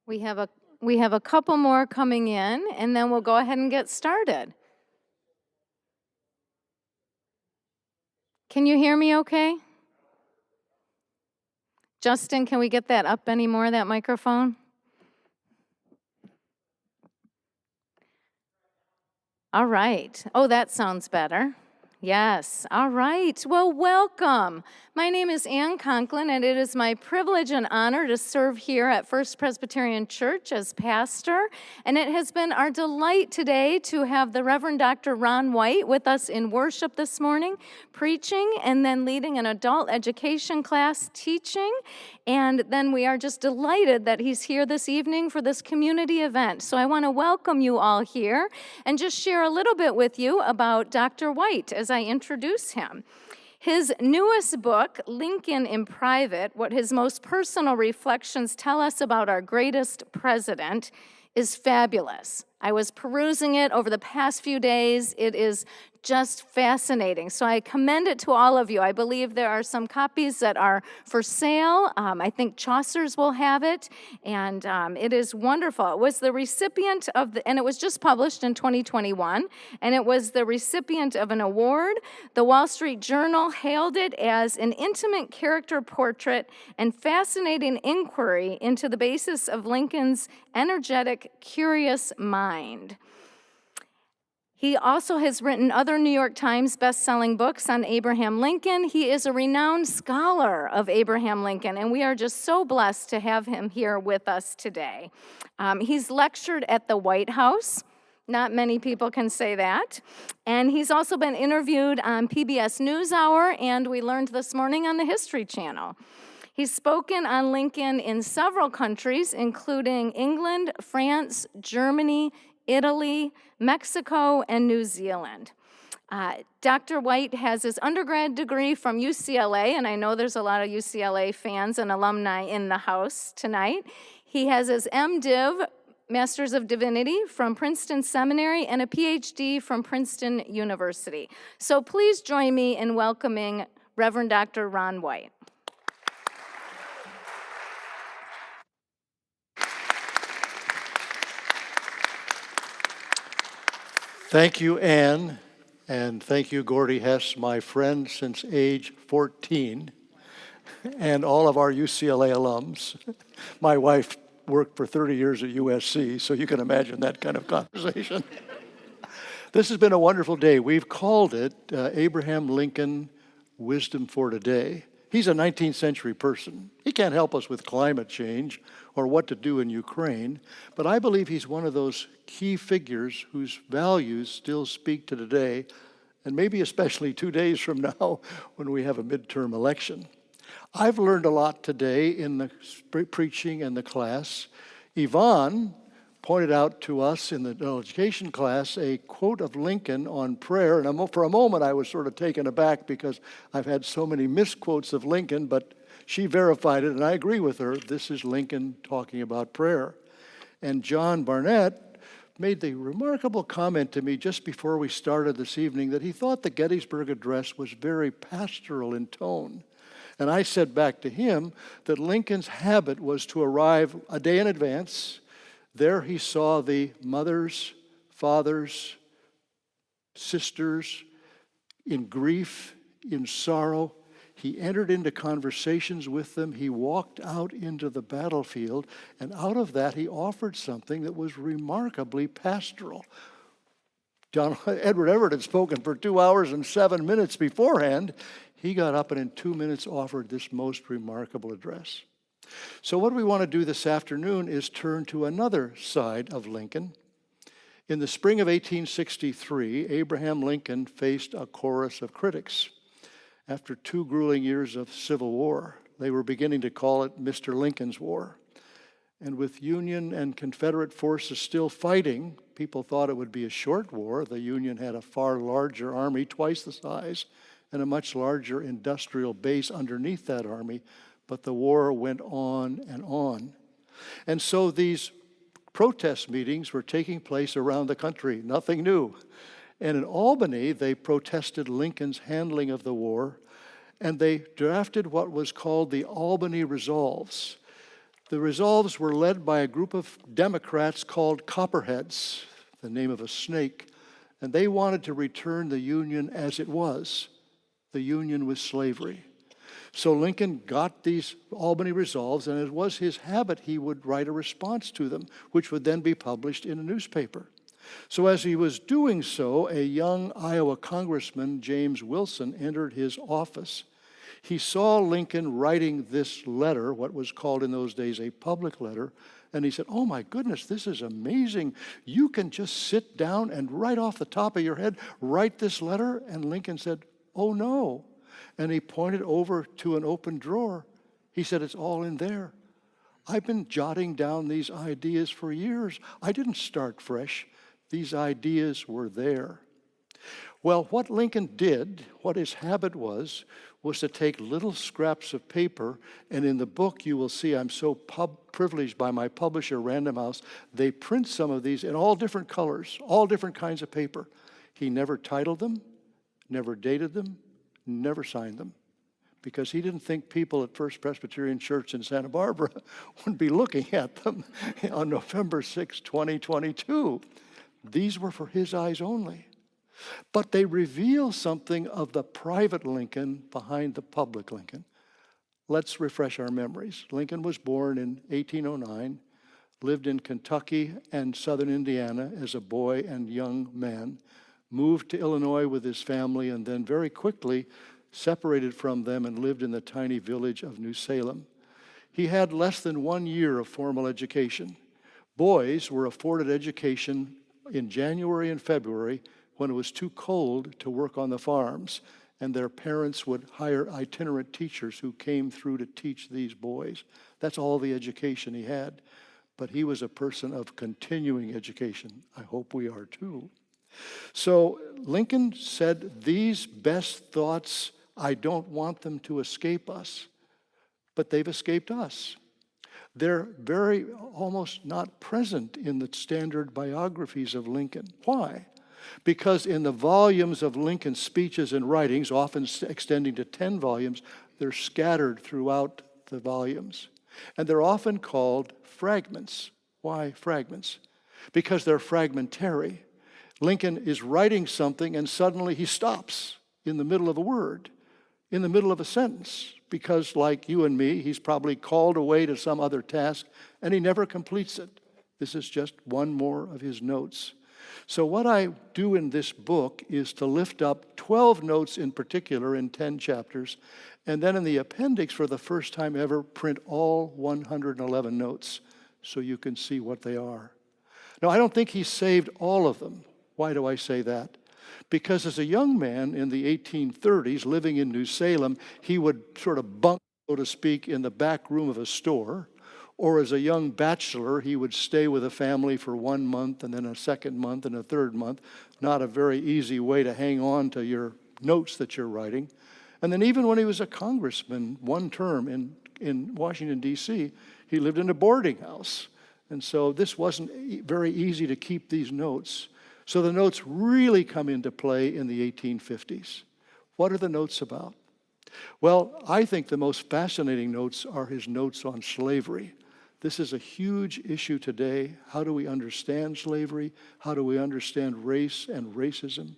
We have a we have a couple more coming in, and then we'll go ahead and get started. Can you hear me okay? Justin, can we get that up any more, that microphone? All right. Oh, that sounds better. Yes. All right. Well, welcome. My name is Ann Conklin, and it is my privilege and honor to serve here at First Presbyterian Church as pastor. And it has been our delight today to have the Reverend Dr. Ron White with us in worship this morning, preaching, and then leading an adult education class, teaching. And then we are just delighted that he's here this evening for this community event. So I want to welcome you all here and just share a little bit with you about Dr. White as I introduce him. His newest book, Lincoln in Private, what his most personal reflections tell us about our greatest president, is fabulous. I was perusing it over the past few days. It is just fascinating. So I commend it to all of you. I believe there are some copies that are for sale. I think Chaucer's will have it, and it is wonderful. It was the recipient of and it was just published in 2021, and it was the recipient of an award. The Wall Street Journal hailed it as an intimate character portrait and fascinating inquiry into the basis of Lincoln's energetic, curious mind. He also has written other New York Times best-selling books on Abraham Lincoln. He is a renowned scholar of Abraham Lincoln, and we are just so blessed to have him here with us today. He's lectured at the White House. Not many people can say that. And he's also been interviewed on PBS NewsHour, and we learned this morning on the History Channel. He's spoken on Lincoln in several countries, including England, France, Germany, Italy, Mexico, and New Zealand. Dr. White has his undergrad degree from UCLA, and I know there's a lot of UCLA fans and alumni in the house tonight. He has his MDiv, Masters of Divinity, from Princeton Seminary, and a PhD from Princeton University. So please join me in welcoming Reverend Dr. Ron White. Thank you, Ann, and thank you, Gordy Hess, my friend since age 14, and all of our UCLA alums. My wife worked for 30 years at USC, so you can imagine that kind of conversation. This has been a wonderful day. We've called it Abraham Lincoln Wisdom for Today. He's a 19th century person. He can't help us with climate change or what to do in Ukraine, but I believe he's one of those key figures whose values still speak to today, and maybe especially 2 days from now when we have a midterm election. I've learned a lot today in the preaching and the class. Yvonne pointed out to us in the education class a quote of Lincoln on prayer, and for a moment I was sort of taken aback because I've had so many misquotes of Lincoln, but she verified it, and I agree with her. This is Lincoln talking about prayer. And John Barnett made the remarkable comment to me just before we started this evening that he thought the Gettysburg Address was very pastoral in tone. And I said back to him that Lincoln's habit was to arrive a day in advance. There he saw the mothers, fathers, sisters in grief, in sorrow. He entered into conversations with them. He walked out into the battlefield, and out of that he offered something that was remarkably pastoral. Edward Everett had spoken for 2 hours and 7 minutes beforehand. He got up and in 2 minutes offered this most remarkable address. So what we want to do this afternoon is turn to another side of Lincoln. In the spring of 1863, Abraham Lincoln faced a chorus of critics. After 2 grueling years of civil war, they were beginning to call it Mr. Lincoln's War. And with Union and Confederate forces still fighting, people thought it would be a short war. The Union had a far larger army, twice the size, and a much larger industrial base underneath that army. But the war went on and on. And so these protest meetings were taking place around the country, nothing new. And in Albany, they protested Lincoln's handling of the war, and they drafted what was called the Albany Resolves. The resolves were led by a group of Democrats called Copperheads, the name of a snake, and they wanted to return the Union as it was, the Union with slavery. So Lincoln got these Albany resolves, and as was his habit, he would write a response to them, which would then be published in a newspaper. So as he was doing so, a young Iowa congressman, James Wilson, entered his office. He saw Lincoln writing this letter, what was called in those days a public letter, and he said, "Oh my goodness, this is amazing. You can just sit down and right off the top of your head write this letter?" And Lincoln said, "Oh no." And he pointed over to an open drawer. He said, "It's all in there. I've been jotting down these ideas for years. I didn't start fresh. These ideas were there." Well, what Lincoln did, what his habit was to take little scraps of paper, and in the book you will see, I'm so privileged by my publisher, Random House, they print some of these in all different colors, all different kinds of paper. He never titled them, never dated them, never signed them, because he didn't think people at First Presbyterian Church in Santa Barbara would be looking at them on November 6, 2022. These were for his eyes only. But they reveal something of the private Lincoln behind the public Lincoln. Let's refresh our memories. Lincoln was born in 1809, lived in Kentucky and southern Indiana as a boy and young man, moved to Illinois with his family, and then very quickly separated from them and lived in the tiny village of New Salem. He had less than 1 year of formal education. Boys were afforded education in January and February when it was too cold to work on the farms, and their parents would hire itinerant teachers who came through to teach these boys. That's all the education he had. But he was a person of continuing education. I hope we are too. So Lincoln said, "These best thoughts, I don't want them to escape us," but they've escaped us. They're very almost not present in the standard biographies of Lincoln. Why? Because in the volumes of Lincoln's speeches and writings, often extending to 10 volumes, they're scattered throughout the volumes. And they're often called fragments. Why fragments? Because they're fragmentary. Lincoln is writing something and suddenly he stops in the middle of a word, in the middle of a sentence, because like you and me, he's probably called away to some other task and he never completes it. This is just one more of his notes. So what I do in this book is to lift up 12 notes in particular in 10 chapters, and then in the appendix for the first time ever print all 111 notes so you can see what they are. Now, I don't think he saved all of them. Why do I say that? Because as a young man in the 1830s living in New Salem, he would sort of bunk, so to speak, in the back room of a store. Or as a young bachelor, he would stay with a family for 1 month and then a second month and a third month. Not a very easy way to hang on to your notes that you're writing. And then even when he was a congressman, one term in Washington, D.C., he lived in a boarding house. And so this wasn't very easy to keep these notes. So the notes really come into play in the 1850s. What are the notes about? Well, I think the most fascinating notes are his notes on slavery. This is a huge issue today. How do we understand slavery? How do we understand race and racism?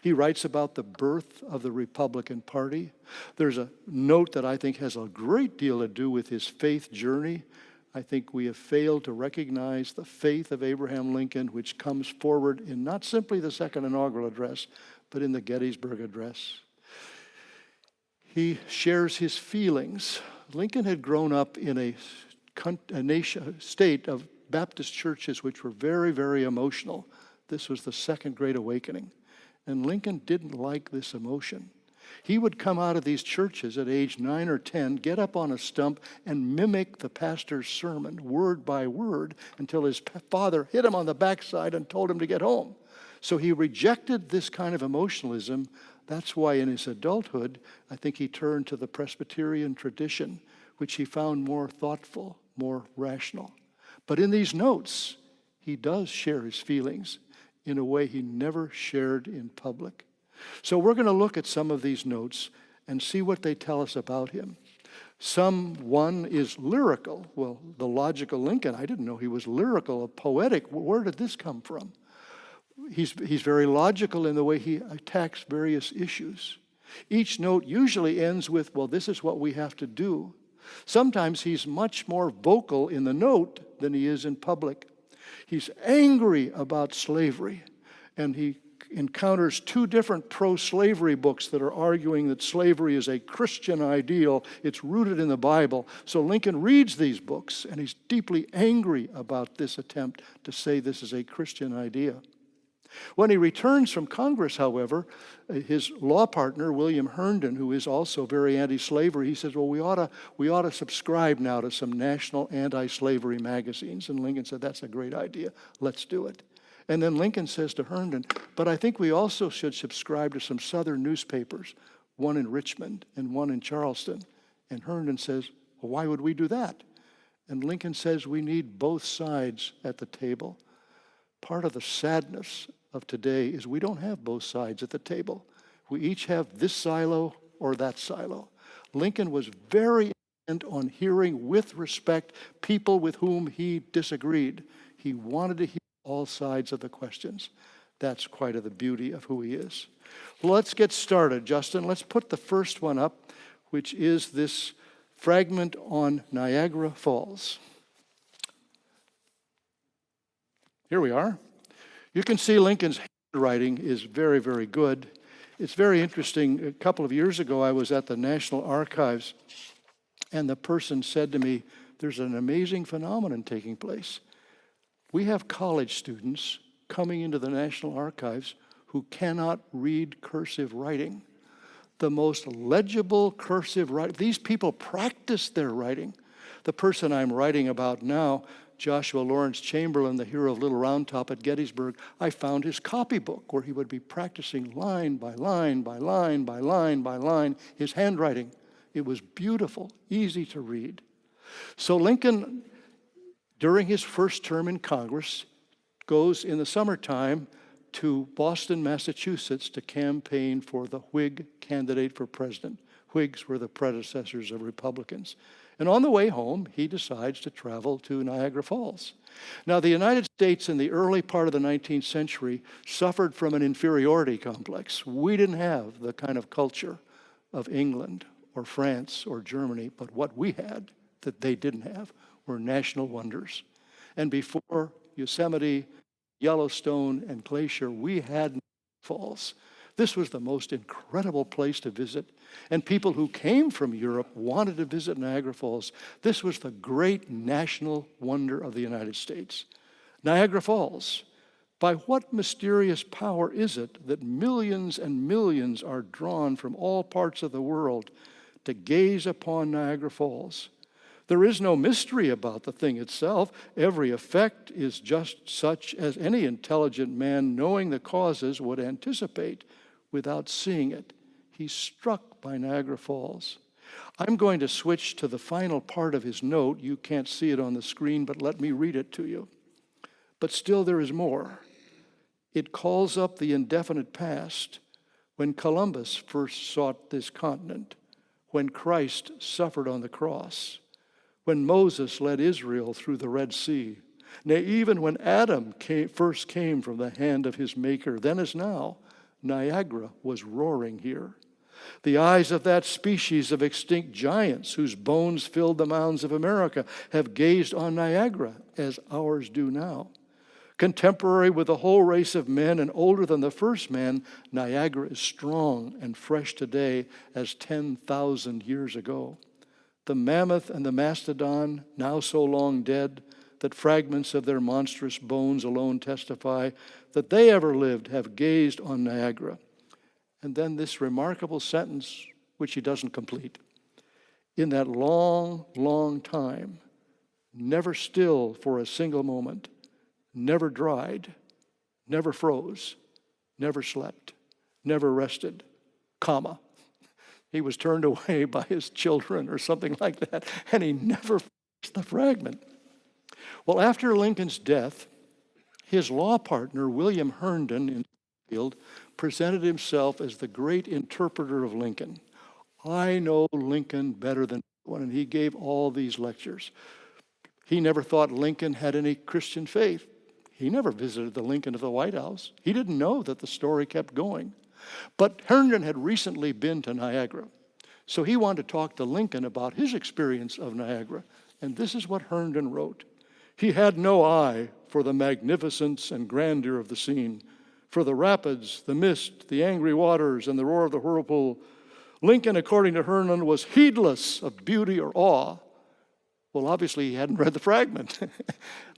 He writes about the birth of the Republican Party. There's a note that I think has a great deal to do with his faith journey. I think we have failed to recognize the faith of Abraham Lincoln, which comes forward in not simply the second inaugural address, but in the Gettysburg Address. He shares his feelings. Lincoln had grown up in a state of Baptist churches which were very, very emotional. This was the Second Great Awakening. And Lincoln didn't like this emotion. He would come out of these churches at age 9 or 10, get up on a stump and mimic the pastor's sermon word by word until his father hit him on the backside and told him to get home. So he rejected this kind of emotionalism. That's why in his adulthood, I think he turned to the Presbyterian tradition, which he found more thoughtful, more rational. But in these notes, he does share his feelings in a way he never shared in public. So we're going to look at some of these notes and see what they tell us about him. One is lyrical. Well, the logical Lincoln, I didn't know he was lyrical, poetic. Where did this come from? He's very logical in the way he attacks various issues. Each note usually ends with, well, this is what we have to do. Sometimes he's much more vocal in the note than he is in public. He's angry about slavery, and he encounters two different pro-slavery books that are arguing that slavery is a Christian ideal. It's rooted in the Bible. So Lincoln reads these books, and he's deeply angry about this attempt to say this is a Christian idea. When he returns from Congress, however, his law partner, William Herndon, who is also very anti-slavery, he says, well, we ought to subscribe now to some national anti-slavery magazines. And Lincoln said, that's a great idea. Let's do it. And then Lincoln says to Herndon, but I think we also should subscribe to some Southern newspapers, one in Richmond and one in Charleston. And Herndon says, well, why would we do that? And Lincoln says, we need both sides at the table. Part of the sadness of today is we don't have both sides at the table. We each have this silo or that silo. Lincoln was very intent on hearing with respect people with whom he disagreed. He wanted to hear all sides of the questions. That's quite of the beauty of who he is. Well, let's get started, Justin. Let's put the first one up, which is this fragment on Niagara Falls. Here we are. You can see Lincoln's handwriting is very, very good. It's very interesting. A couple of years ago, I was at the National Archives, and the person said to me, there's an amazing phenomenon taking place. We have college students coming into the National Archives who cannot read cursive writing. The most legible cursive writing. These people practice their writing. The person I'm writing about now, Joshua Lawrence Chamberlain, the hero of Little Round Top at Gettysburg, I found his copybook where he would be practicing line by line by line by line by line his handwriting. It was beautiful, easy to read. So Lincoln, during his first term in Congress, goes in the summertime to Boston, Massachusetts to campaign for the Whig candidate for president. Whigs were the predecessors of Republicans. And on the way home, he decides to travel to Niagara Falls. Now, the United States in the early part of the 19th century suffered from an inferiority complex. We didn't have the kind of culture of England or France or Germany, but what we had that they didn't have were national wonders. And before Yosemite, Yellowstone, and Glacier, we had Niagara Falls. This was the most incredible place to visit. And people who came from Europe wanted to visit Niagara Falls. This was the great national wonder of the United States. Niagara Falls. By what mysterious power is it that millions and millions are drawn from all parts of the world to gaze upon Niagara Falls? There is no mystery about the thing itself. Every effect is just such as any intelligent man, knowing the causes, would anticipate without seeing it. He's struck by Niagara Falls. I'm going to switch to the final part of his note. You can't see it on the screen, but let me read it to you. But still there is more. It calls up the indefinite past, when Columbus first sought this continent, when Christ suffered on the cross, when Moses led Israel through the Red Sea, nay, even when Adam first came from the hand of his Maker, then as now, Niagara was roaring here. The eyes of that species of extinct giants whose bones filled the mounds of America have gazed on Niagara as ours do now. Contemporary with the whole race of men and older than the first man, Niagara is strong and fresh today as 10,000 years ago. The mammoth and the mastodon, now so long dead, that fragments of their monstrous bones alone testify that they ever lived, have gazed on Niagara. And then this remarkable sentence, which he doesn't complete. In that long, long time, never still for a single moment, never dried, never froze, never slept, never rested, comma. He was turned away by his children or something like that, and he never finished the fragment. Well, after Lincoln's death, his law partner, William Herndon in Springfield, presented himself as the great interpreter of Lincoln. I know Lincoln better than And he gave all these lectures. He never thought Lincoln had any Christian faith. He never visited the Lincoln of the White House. He didn't know that the story kept going. But Herndon had recently been to Niagara. So he wanted to talk to Lincoln about his experience of Niagara. And this is what Herndon wrote. He had no eye for the magnificence and grandeur of the scene, for the rapids, the mist, the angry waters, and the roar of the whirlpool. Lincoln, according to Herndon, was heedless of beauty or awe. Well, obviously, he hadn't read the fragment.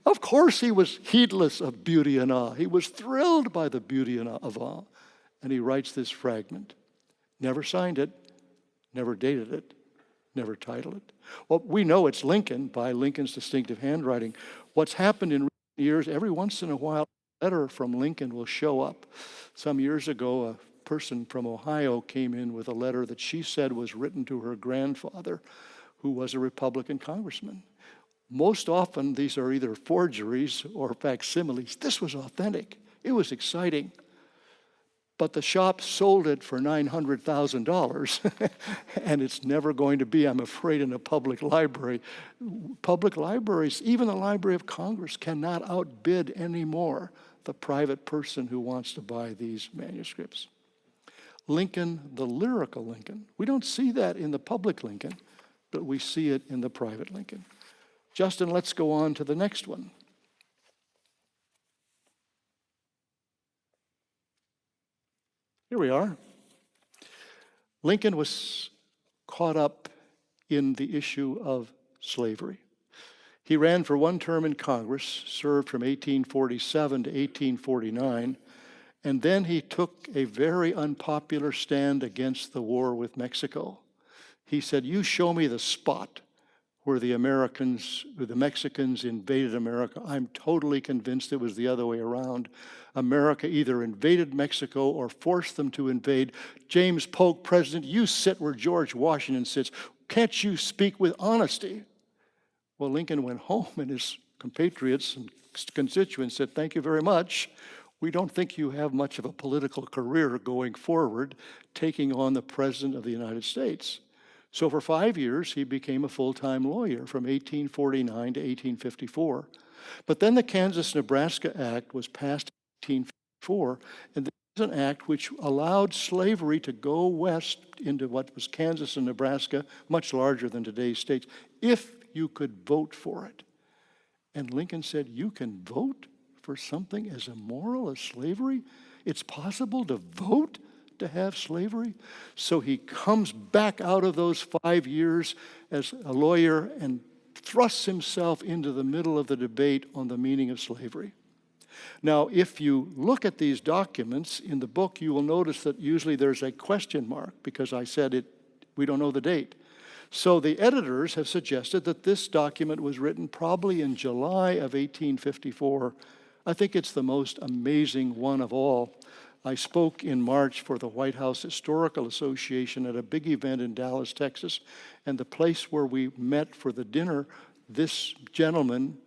Of course, he was heedless of beauty and awe. He was thrilled by the beauty and of awe. And he writes this fragment. Never signed it, never dated it, never titled it. Well, we know it's Lincoln by Lincoln's distinctive handwriting. What's happened in recent years, every once in a while, a letter from Lincoln will show up. Some years ago, a person from Ohio came in with a letter that she said was written to her grandfather, who was a Republican congressman. Most often, these are either forgeries or facsimiles. This was authentic. It was exciting. But the shop sold it for $900,000, and it's never going to be, I'm afraid, in a public library. Public libraries, even the Library of Congress, cannot outbid anymore the private person who wants to buy these manuscripts. Lincoln, the lyrical Lincoln. We don't see that in the public Lincoln, but we see it in the private Lincoln. Justin, let's go on to the next one. Here we are. Lincoln was caught up in the issue of slavery. He ran for one term in Congress, served from 1847 to 1849, and then he took a very unpopular stand against the war with Mexico. He said, you show me the spot where the Mexicans invaded America. I'm totally convinced it was the other way around. America either invaded Mexico or forced them to invade. James Polk, President, you sit where George Washington sits. Can't you speak with honesty? Well, Lincoln went home, and his compatriots and constituents said, thank you very much. We don't think you have much of a political career going forward, taking on the President of the United States. So for 5 years, he became a full-time lawyer from 1849 to 1854. But then the Kansas-Nebraska Act was passed in 1854, and this is an act which allowed slavery to go west into what was Kansas and Nebraska, much larger than today's states, if you could vote for it. And Lincoln said, you can vote for something as immoral as slavery? It's possible to vote to have slavery? So he comes back out of those 5 years as a lawyer and thrusts himself into the middle of the debate on the meaning of slavery. Now, if you look at these documents in the book, you will notice that usually there's a question mark because I said we don't know the date. So the editors have suggested that this document was written probably in July of 1854. I think it's the most amazing one of all. I spoke in March for the White House Historical Association at a big event in Dallas, Texas, and the place where we met for the dinner, this gentleman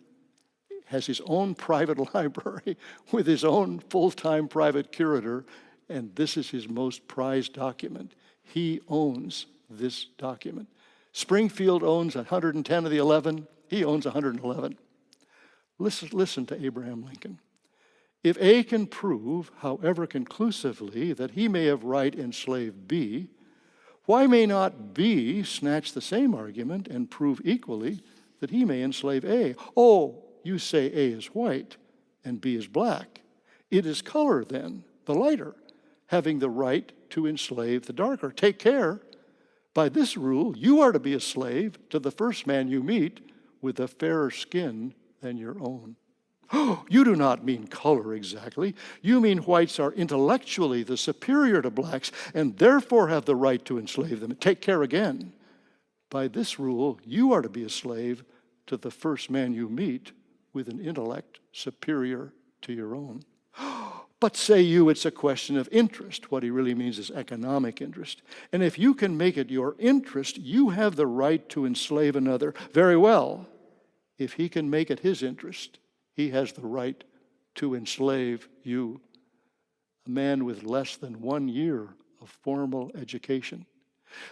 has his own private library with his own full-time private curator, and this is his most prized document. He owns this document. Springfield owns 110 of the 11. He owns 111. Listen to Abraham Lincoln. If A can prove, however conclusively, that he may have right enslaved B, why may not B snatch the same argument and prove equally that he may enslave A? Oh, you say A is white and B is black. It is color then, the lighter, having the right to enslave the darker. Take care. By this rule, you are to be a slave to the first man you meet with a fairer skin than your own. Oh, you do not mean color exactly. You mean whites are intellectually the superior to blacks and therefore have the right to enslave them. Take care again. By this rule, you are to be a slave to the first man you meet with an intellect superior to your own. But say you it's a question of interest. What he really means is economic interest. And if you can make it your interest, you have the right to enslave another. Very well. If he can make it his interest, he has the right to enslave you, a man with less than 1 year of formal education.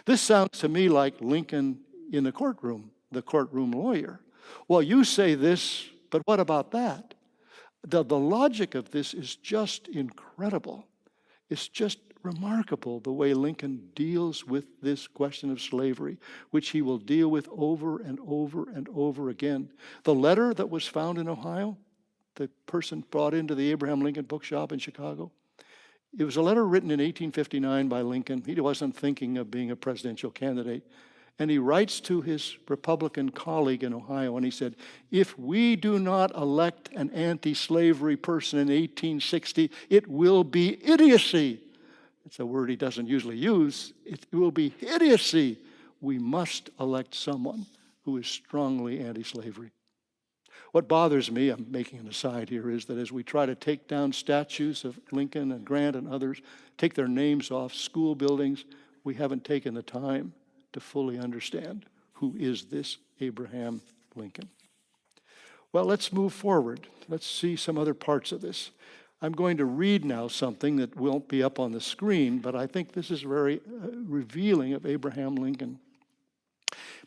This sounds to me like Lincoln in the courtroom lawyer. Well, you say this, but what about that? The logic of this is just incredible. It's just remarkable the way Lincoln deals with this question of slavery, which he will deal with over and over and over again. The letter that was found in Ohio, the person brought into the Abraham Lincoln Bookshop in Chicago, it was a letter written in 1859 by Lincoln. He wasn't thinking of being a presidential candidate. And he writes to his Republican colleague in Ohio, and he said, if we do not elect an anti-slavery person in 1860, it will be idiocy. It's a word he doesn't usually use. It will be idiocy. We must elect someone who is strongly anti-slavery. What bothers me, I'm making an aside here, is that as we try to take down statues of Lincoln and Grant and others, take their names off school buildings, we haven't taken the time to fully understand who is this Abraham Lincoln. Well, let's move forward. Let's see some other parts of this. I'm going to read now something that won't be up on the screen, but I think this is very revealing of Abraham Lincoln.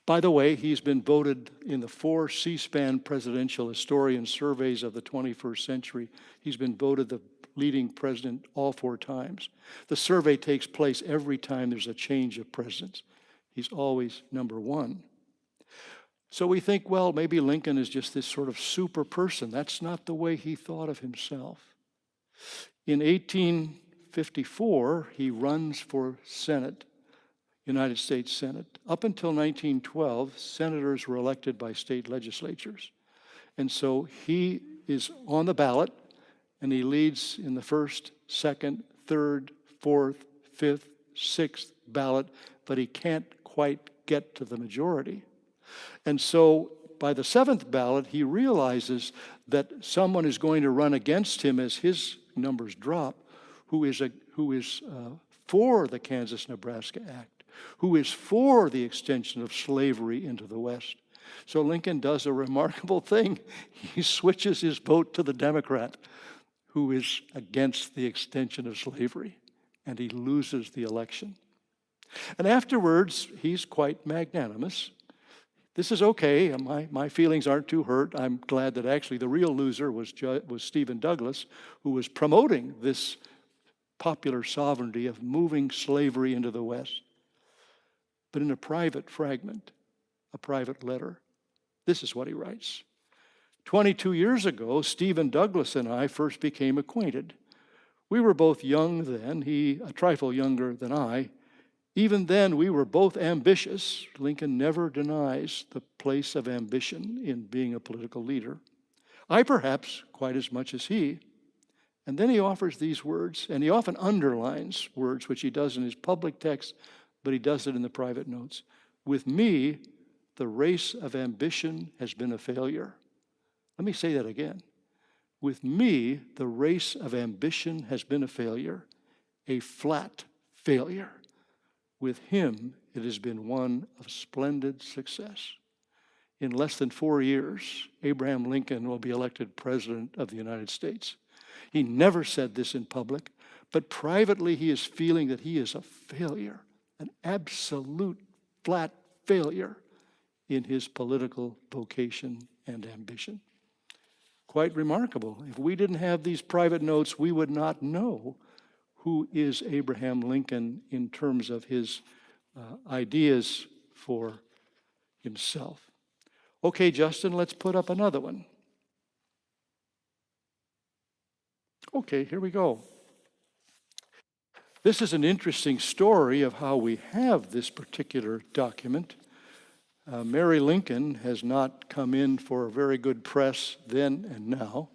By the way, he's been voted in the 4 C-SPAN presidential historian surveys of the 21st century. He's been voted the leading president all 4 times. The survey takes place every time there's a change of presidents. He's always number 1. So we think, well, maybe Lincoln is just this sort of super person. That's not the way he thought of himself. In 1854, he runs for Senate, United States Senate. Up until 1912, senators were elected by state legislatures. And so he is on the ballot, and he leads in the 1st, 2nd, 3rd, 4th, 5th, 6th ballot, but he can't quite get to the majority. And so by the 7th ballot, he realizes that someone is going to run against him as his numbers drop, who is for the Kansas-Nebraska Act, who is for the extension of slavery into the West. So Lincoln does a remarkable thing. He switches his vote to the Democrat, who is against the extension of slavery, and he loses the election. And afterwards, he's quite magnanimous. This is okay. My feelings aren't too hurt. I'm glad that actually the real loser was Stephen Douglas, who was promoting this popular sovereignty of moving slavery into the West. But in a private fragment, a private letter, this is what he writes. 22 years ago, Stephen Douglas and I first became acquainted. We were both young then, he a trifle younger than I. Even then, we were both ambitious. Lincoln never denies the place of ambition in being a political leader. I perhaps quite as much as he. And then he offers these words, and he often underlines words, which he does in his public text, but he does it in the private notes. With me, the race of ambition has been a failure. Let me say that again. With me, the race of ambition has been a failure, a flat failure. With him, it has been one of splendid success. In less than 4 years, Abraham Lincoln will be elected President of the United States. He never said this in public, but privately he is feeling that he is a failure, an absolute flat failure in his political vocation and ambition. Quite remarkable. If we didn't have these private notes, we would not know who is Abraham Lincoln in terms of his ideas for himself. Okay, Justin, let's put up another one. Okay, here we go. This is an interesting story of how we have this particular document. Mary Lincoln has not come in for a very good press then and now.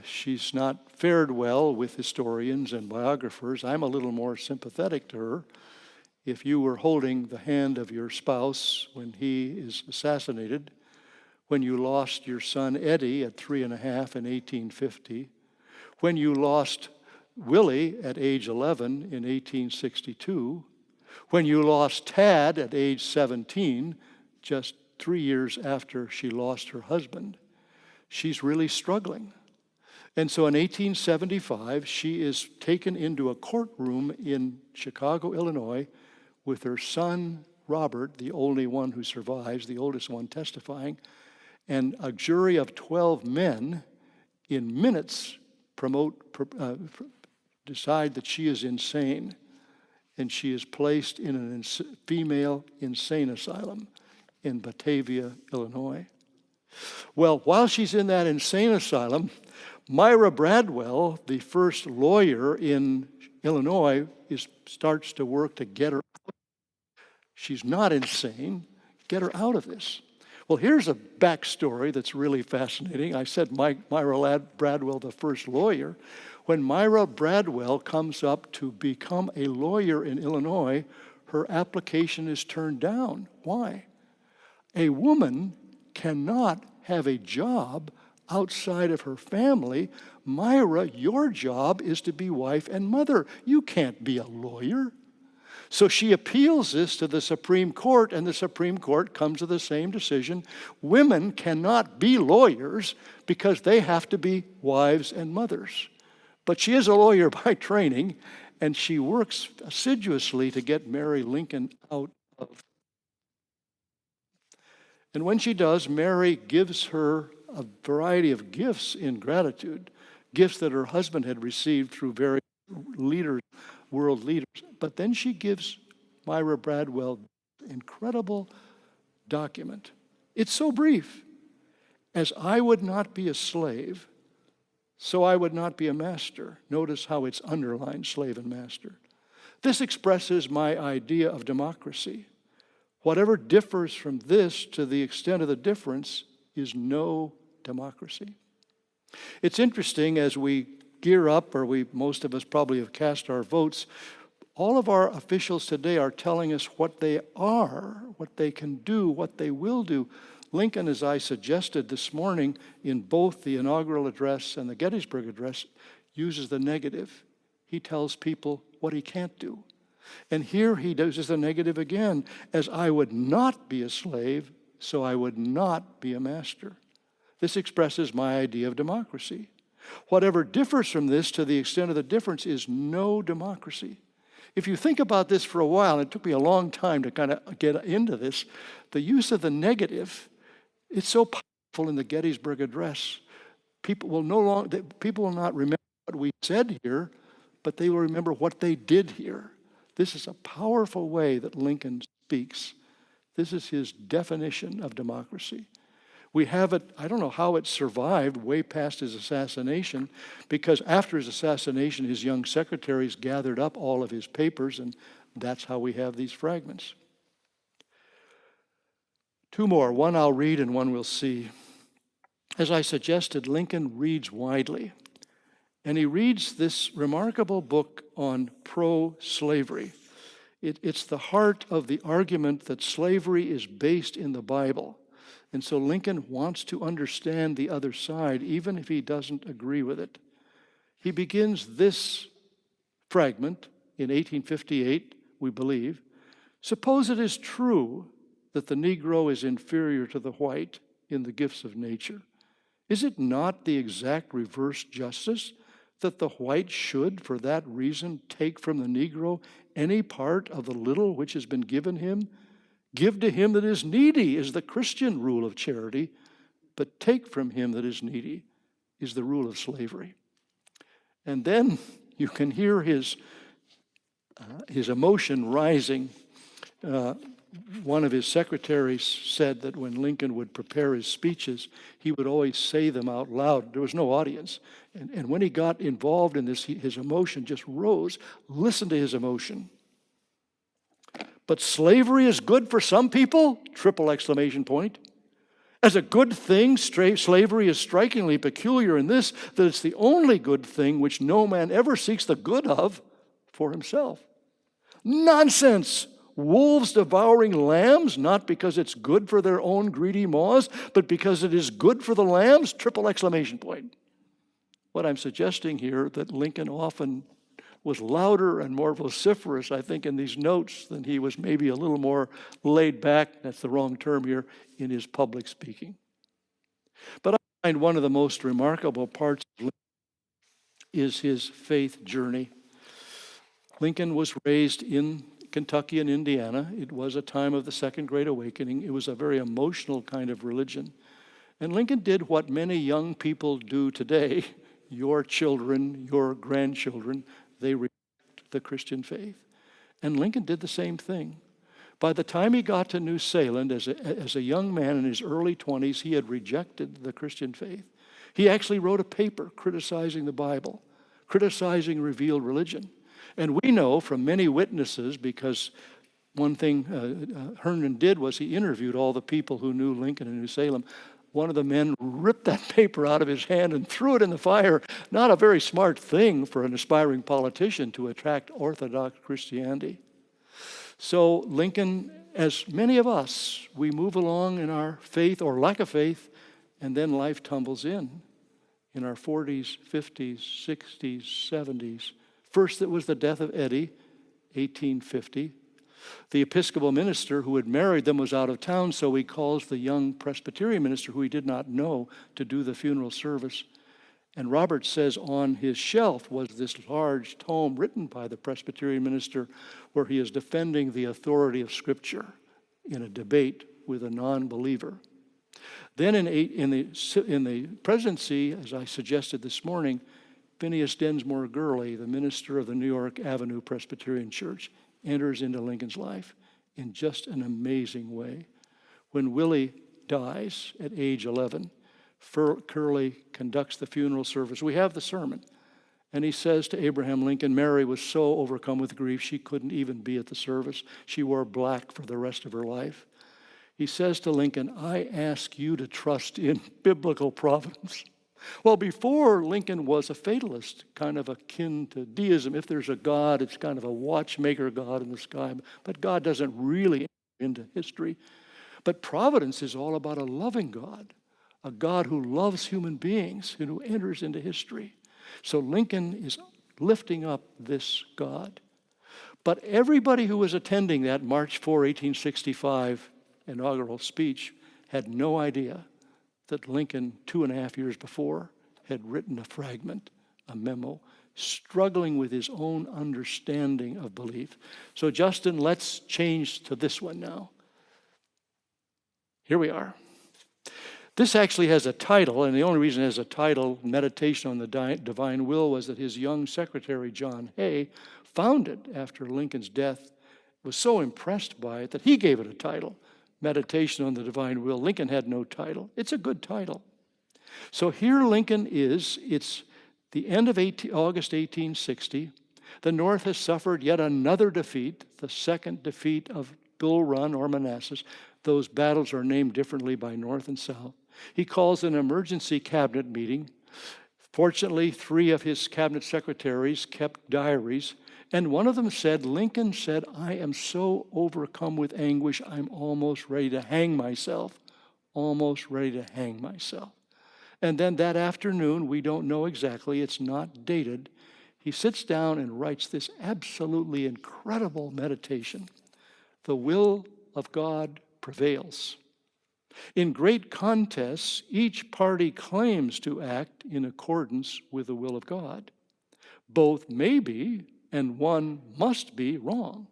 She's not fared well with historians and biographers. I'm a little more sympathetic to her. If you were holding the hand of your spouse when he is assassinated, when you lost your son Eddie at 3.5 in 1850, when you lost Willie at age 11 in 1862, when you lost Tad at age 17, just 3 years after she lost her husband, she's really struggling. And so in 1875, she is taken into a courtroom in Chicago, Illinois, with her son, Robert, the only one who survives, the oldest one testifying, and a jury of 12 men in minutes decide that she is insane, and she is placed in a female insane asylum in Batavia, Illinois. Well, while she's in that insane asylum, Myra Bradwell, the first lawyer in Illinois, starts to work to get her out. She's not insane. Get her out of this. Well, here's a backstory that's really fascinating. I said Myra Bradwell, the first lawyer. When Myra Bradwell comes up to become a lawyer in Illinois, her application is turned down. Why? A woman cannot have a job outside of her family. Myra, your job is to be wife and mother. You can't be a lawyer. So she appeals this to the Supreme Court, and the Supreme Court comes to the same decision. Women cannot be lawyers because they have to be wives and mothers. But she is a lawyer by training, and she works assiduously to get Mary Lincoln out of. And when she does, Mary gives her a variety of gifts in gratitude, gifts that her husband had received through various leaders, world leaders. But then she gives Myra Bradwell an incredible document. It's so brief. As I would not be a slave, so I would not be a master. Notice how it's underlined, slave and master. This expresses my idea of democracy. Whatever differs from this to the extent of the difference is no democracy. It's interesting as we gear up, or most of us probably have cast our votes, all of our officials today are telling us what they are, what they can do, what they will do. Lincoln, as I suggested this morning in both the inaugural address and the Gettysburg Address, uses the negative. He tells people what he can't do. And here he uses the negative again. As I would not be a slave, so I would not be a master. This expresses my idea of democracy. Whatever differs from this to the extent of the difference is no democracy. If you think about this for a while, and it took me a long time to kind of get into this, the use of the negative, it's so powerful in the Gettysburg Address. People will not remember what we said here, but they will remember what they did here. This is a powerful way that Lincoln speaks. This is his definition of democracy. We have it, I don't know how it survived way past his assassination, because after his assassination, his young secretaries gathered up all of his papers, and that's how we have these fragments. Two more, one I'll read and one we'll see. As I suggested, Lincoln reads widely, and he reads this remarkable book on pro-slavery. It's the heart of the argument that slavery is based in the Bible. And so Lincoln wants to understand the other side, even if he doesn't agree with it. He begins this fragment in 1858, we believe. Suppose it is true that the Negro is inferior to the white in the gifts of nature. Is it not the exact reverse justice that the white should, for that reason, take from the Negro any part of the little which has been given him? Give to him that is needy is the Christian rule of charity, but take from him that is needy is the rule of slavery. And then you can hear his emotion rising. One of his secretaries said that when Lincoln would prepare his speeches, he would always say them out loud. There was no audience. And when he got involved in this, his emotion just rose. Listen to his emotion. But slavery is good for some people? Triple exclamation point. As a good thing, slavery is strikingly peculiar in this, that it's the only good thing which no man ever seeks the good of for himself. Nonsense! Wolves devouring lambs, not because it's good for their own greedy maws, but because it is good for the lambs? Triple exclamation point. What I'm suggesting here, that Lincoln often was louder and more vociferous, I think, in these notes than he was maybe a little more laid back, that's the wrong term here, in his public speaking. But I find one of the most remarkable parts of Lincoln is his faith journey. Lincoln was raised in Kentucky and Indiana. It was a time of the Second Great Awakening. It was a very emotional kind of religion. And Lincoln did what many young people do today. Your children, your grandchildren, they reject the Christian faith. And Lincoln did the same thing. By the time he got to New Salem, as a young man in his early 20s, he had rejected the Christian faith. He actually wrote a paper criticizing the Bible, criticizing revealed religion. And we know from many witnesses, because one thing Herndon did was he interviewed all the people who knew Lincoln in New Salem. One of the men ripped that paper out of his hand and threw it in the fire. Not a very smart thing for an aspiring politician to attract Orthodox Christianity. So Lincoln, as many of us, we move along in our faith or lack of faith, and then life tumbles in our 40s, 50s, 60s, 70s. First, it was the death of Eddie, 1850. The Episcopal minister who had married them was out of town, so he calls the young Presbyterian minister, who he did not know, to do the funeral service. And Robert says on his shelf was this large tome written by the Presbyterian minister where he is defending the authority of Scripture in a debate with a non-believer. Then in the presidency, as I suggested this morning, Phineas Densmore Gurley, the minister of the New York Avenue Presbyterian Church, enters into Lincoln's life in just an amazing way. When Willie dies at age 11, Curley conducts the funeral service. We have the sermon. And he says to Abraham Lincoln, Mary was so overcome with grief she couldn't even be at the service. She wore black for the rest of her life. He says to Lincoln, I ask you to trust in biblical providence. Well, before, Lincoln was a fatalist, kind of akin to deism. If there's a God, it's kind of a watchmaker God in the sky. But God doesn't really enter into history. But providence is all about a loving God, a God who loves human beings and who enters into history. So Lincoln is lifting up this God. But everybody who was attending that March 4, 1865 inaugural speech had no idea that Lincoln, 2.5 years before, had written a fragment, a memo, struggling with his own understanding of belief. So Justin, let's change to this one now. Here we are. This actually has a title, and the only reason it has a title, Meditation on the Divine Will, was that his young secretary, John Hay, found it after Lincoln's death, was so impressed by it that he gave it a title, Meditation on the Divine Will. Lincoln had no title. It's a good title. So here Lincoln is. It's the end of August 1860. The North has suffered yet another defeat, the second defeat of Bull Run or Manassas. Those battles are named differently by North and South. He calls an emergency cabinet meeting. Fortunately, 3 of his cabinet secretaries kept diaries, and one of them said, Lincoln said, I am so overcome with anguish, I'm almost ready to hang myself. Almost ready to hang myself. And then that afternoon, we don't know exactly, it's not dated, he sits down and writes this absolutely incredible meditation. The will of God prevails. In great contests, each party claims to act in accordance with the will of God. Both may be, and one must be wrong.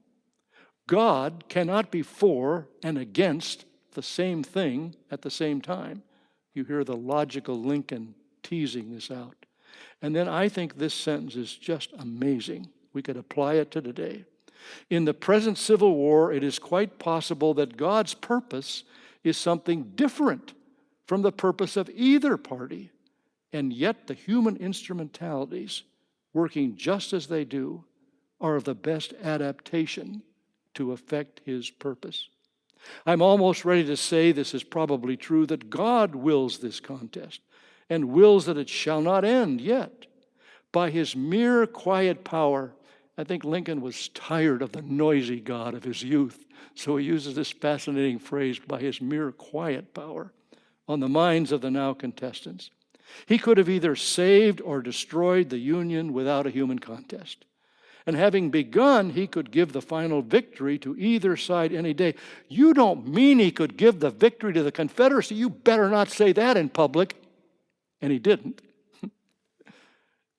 God cannot be for and against the same thing at the same time. You hear the logical Lincoln teasing this out. And then I think this sentence is just amazing. We could apply it to today. In the present Civil War, it is quite possible that God's purpose is something different from the purpose of either party, and yet the human instrumentalities, working just as they do, are of the best adaptation to effect his purpose. I'm almost ready to say this is probably true, that God wills this contest and wills that it shall not end yet. By his mere quiet power, I think Lincoln was tired of the noisy God of his youth, so he uses this fascinating phrase, by his mere quiet power, on the minds of the now contestants. He could have either saved or destroyed the Union without a human contest. And having begun, he could give the final victory to either side any day. You don't mean he could give the victory to the Confederacy? You better not say that in public. And he didn't.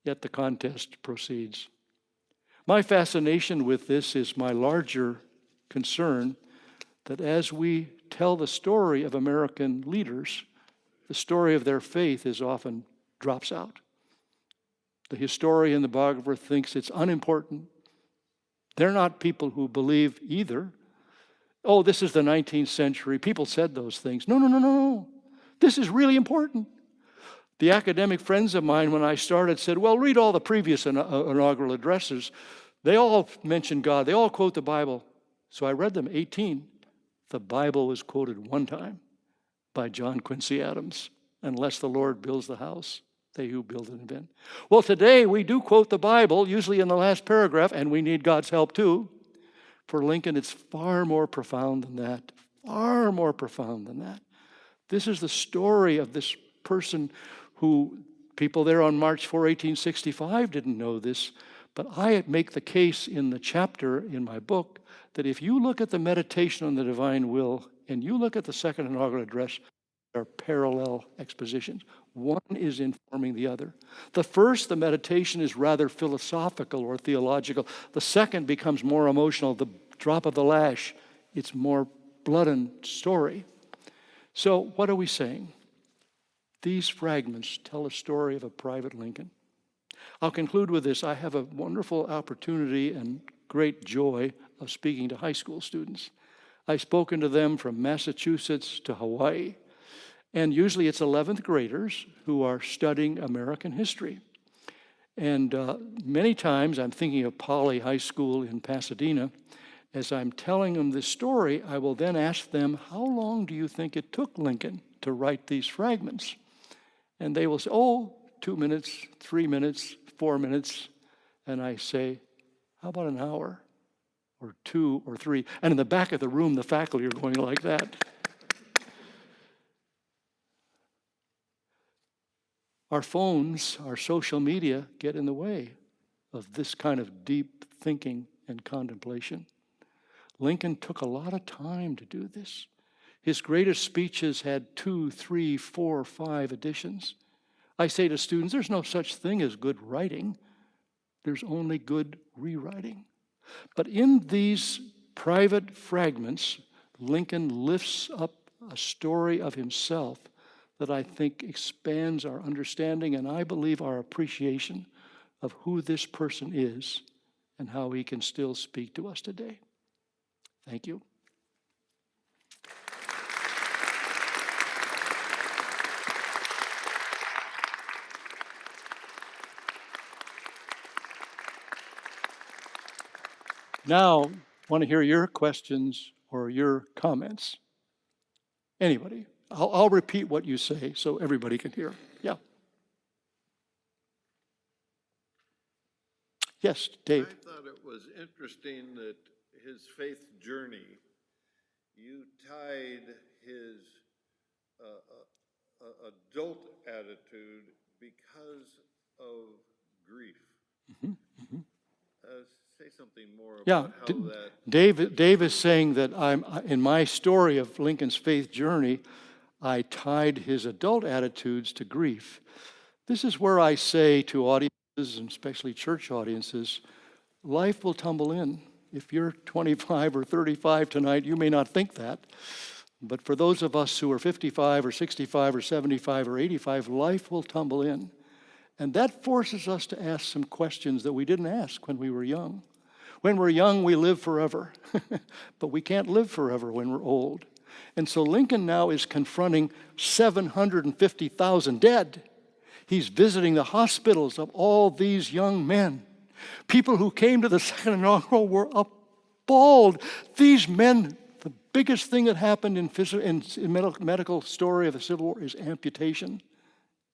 Yet the contest proceeds. My fascination with this is my larger concern that as we tell the story of American leaders, the story of their faith is often drops out. The historian, the biographer, thinks it's unimportant. They're not people who believe either. Oh, this is the 19th century. People said those things. No, no, no, no, no. This is really important. The academic friends of mine, when I started, said, well, read all the previous inaugural addresses. They all mention God. They all quote the Bible. So I read them, 18. The Bible was quoted one time by John Quincy Adams. Unless the Lord builds the house, they who build it invent. Well, today we do quote the Bible, usually in the last paragraph, and we need God's help too. For Lincoln, it's far more profound than that. Far more profound than that. This is the story of this person who people there on March 4, 1865 didn't know this, but I make the case in the chapter in my book that if you look at the meditation on the divine will and you look at the second inaugural address, there are parallel expositions. One is informing the other. The first, the meditation, is rather philosophical or theological. The second becomes more emotional, the drop of the lash. It's more blood and story. So what are we saying? These fragments tell a story of a private Lincoln. I'll conclude with this. I have a wonderful opportunity and great joy of speaking to high school students. I've spoken to them from Massachusetts to Hawaii. And usually it's 11th graders who are studying American history. And many times, I'm thinking of Poly High School in Pasadena, as I'm telling them this story, I will then ask them, how long do you think it took Lincoln to write these fragments? And they will say, oh, 2 minutes, 3 minutes, 4 minutes. And I say, how about an hour or 2 or 3? And in the back of the room, the faculty are going like that. Our phones, our social media get in the way of this kind of deep thinking and contemplation. Lincoln took a lot of time to do this. His greatest speeches had 2, 3, 4, 5 editions. I say to students, there's no such thing as good writing. There's only good rewriting. But in these private fragments, Lincoln lifts up a story of himself that I think expands our understanding and I believe our appreciation of who this person is and how he can still speak to us today. Thank you. Now, I want to hear your questions or your comments. Anybody? I'll repeat what you say so everybody can hear. Yeah. Yes, Dave. I thought it was interesting that his faith journey, you tied his adult attitude because of grief. Mm-hmm, mm-hmm. Say something more about how that... Dave is saying that in my story of Lincoln's faith journey, I tied his adult attitudes to grief. This is where I say to audiences, and especially church audiences, life will tumble in. If you're 25 or 35 tonight, you may not think that. But for those of us who are 55 or 65 or 75 or 85, life will tumble in. And that forces us to ask some questions that we didn't ask when we were young. When we're young, we live forever. But we can't live forever when we're old. And so Lincoln now is confronting 750,000 dead. He's visiting the hospitals of all these young men. People who came to the second inaugural were appalled. These men, the biggest thing that happened in medical story of the Civil War is amputation.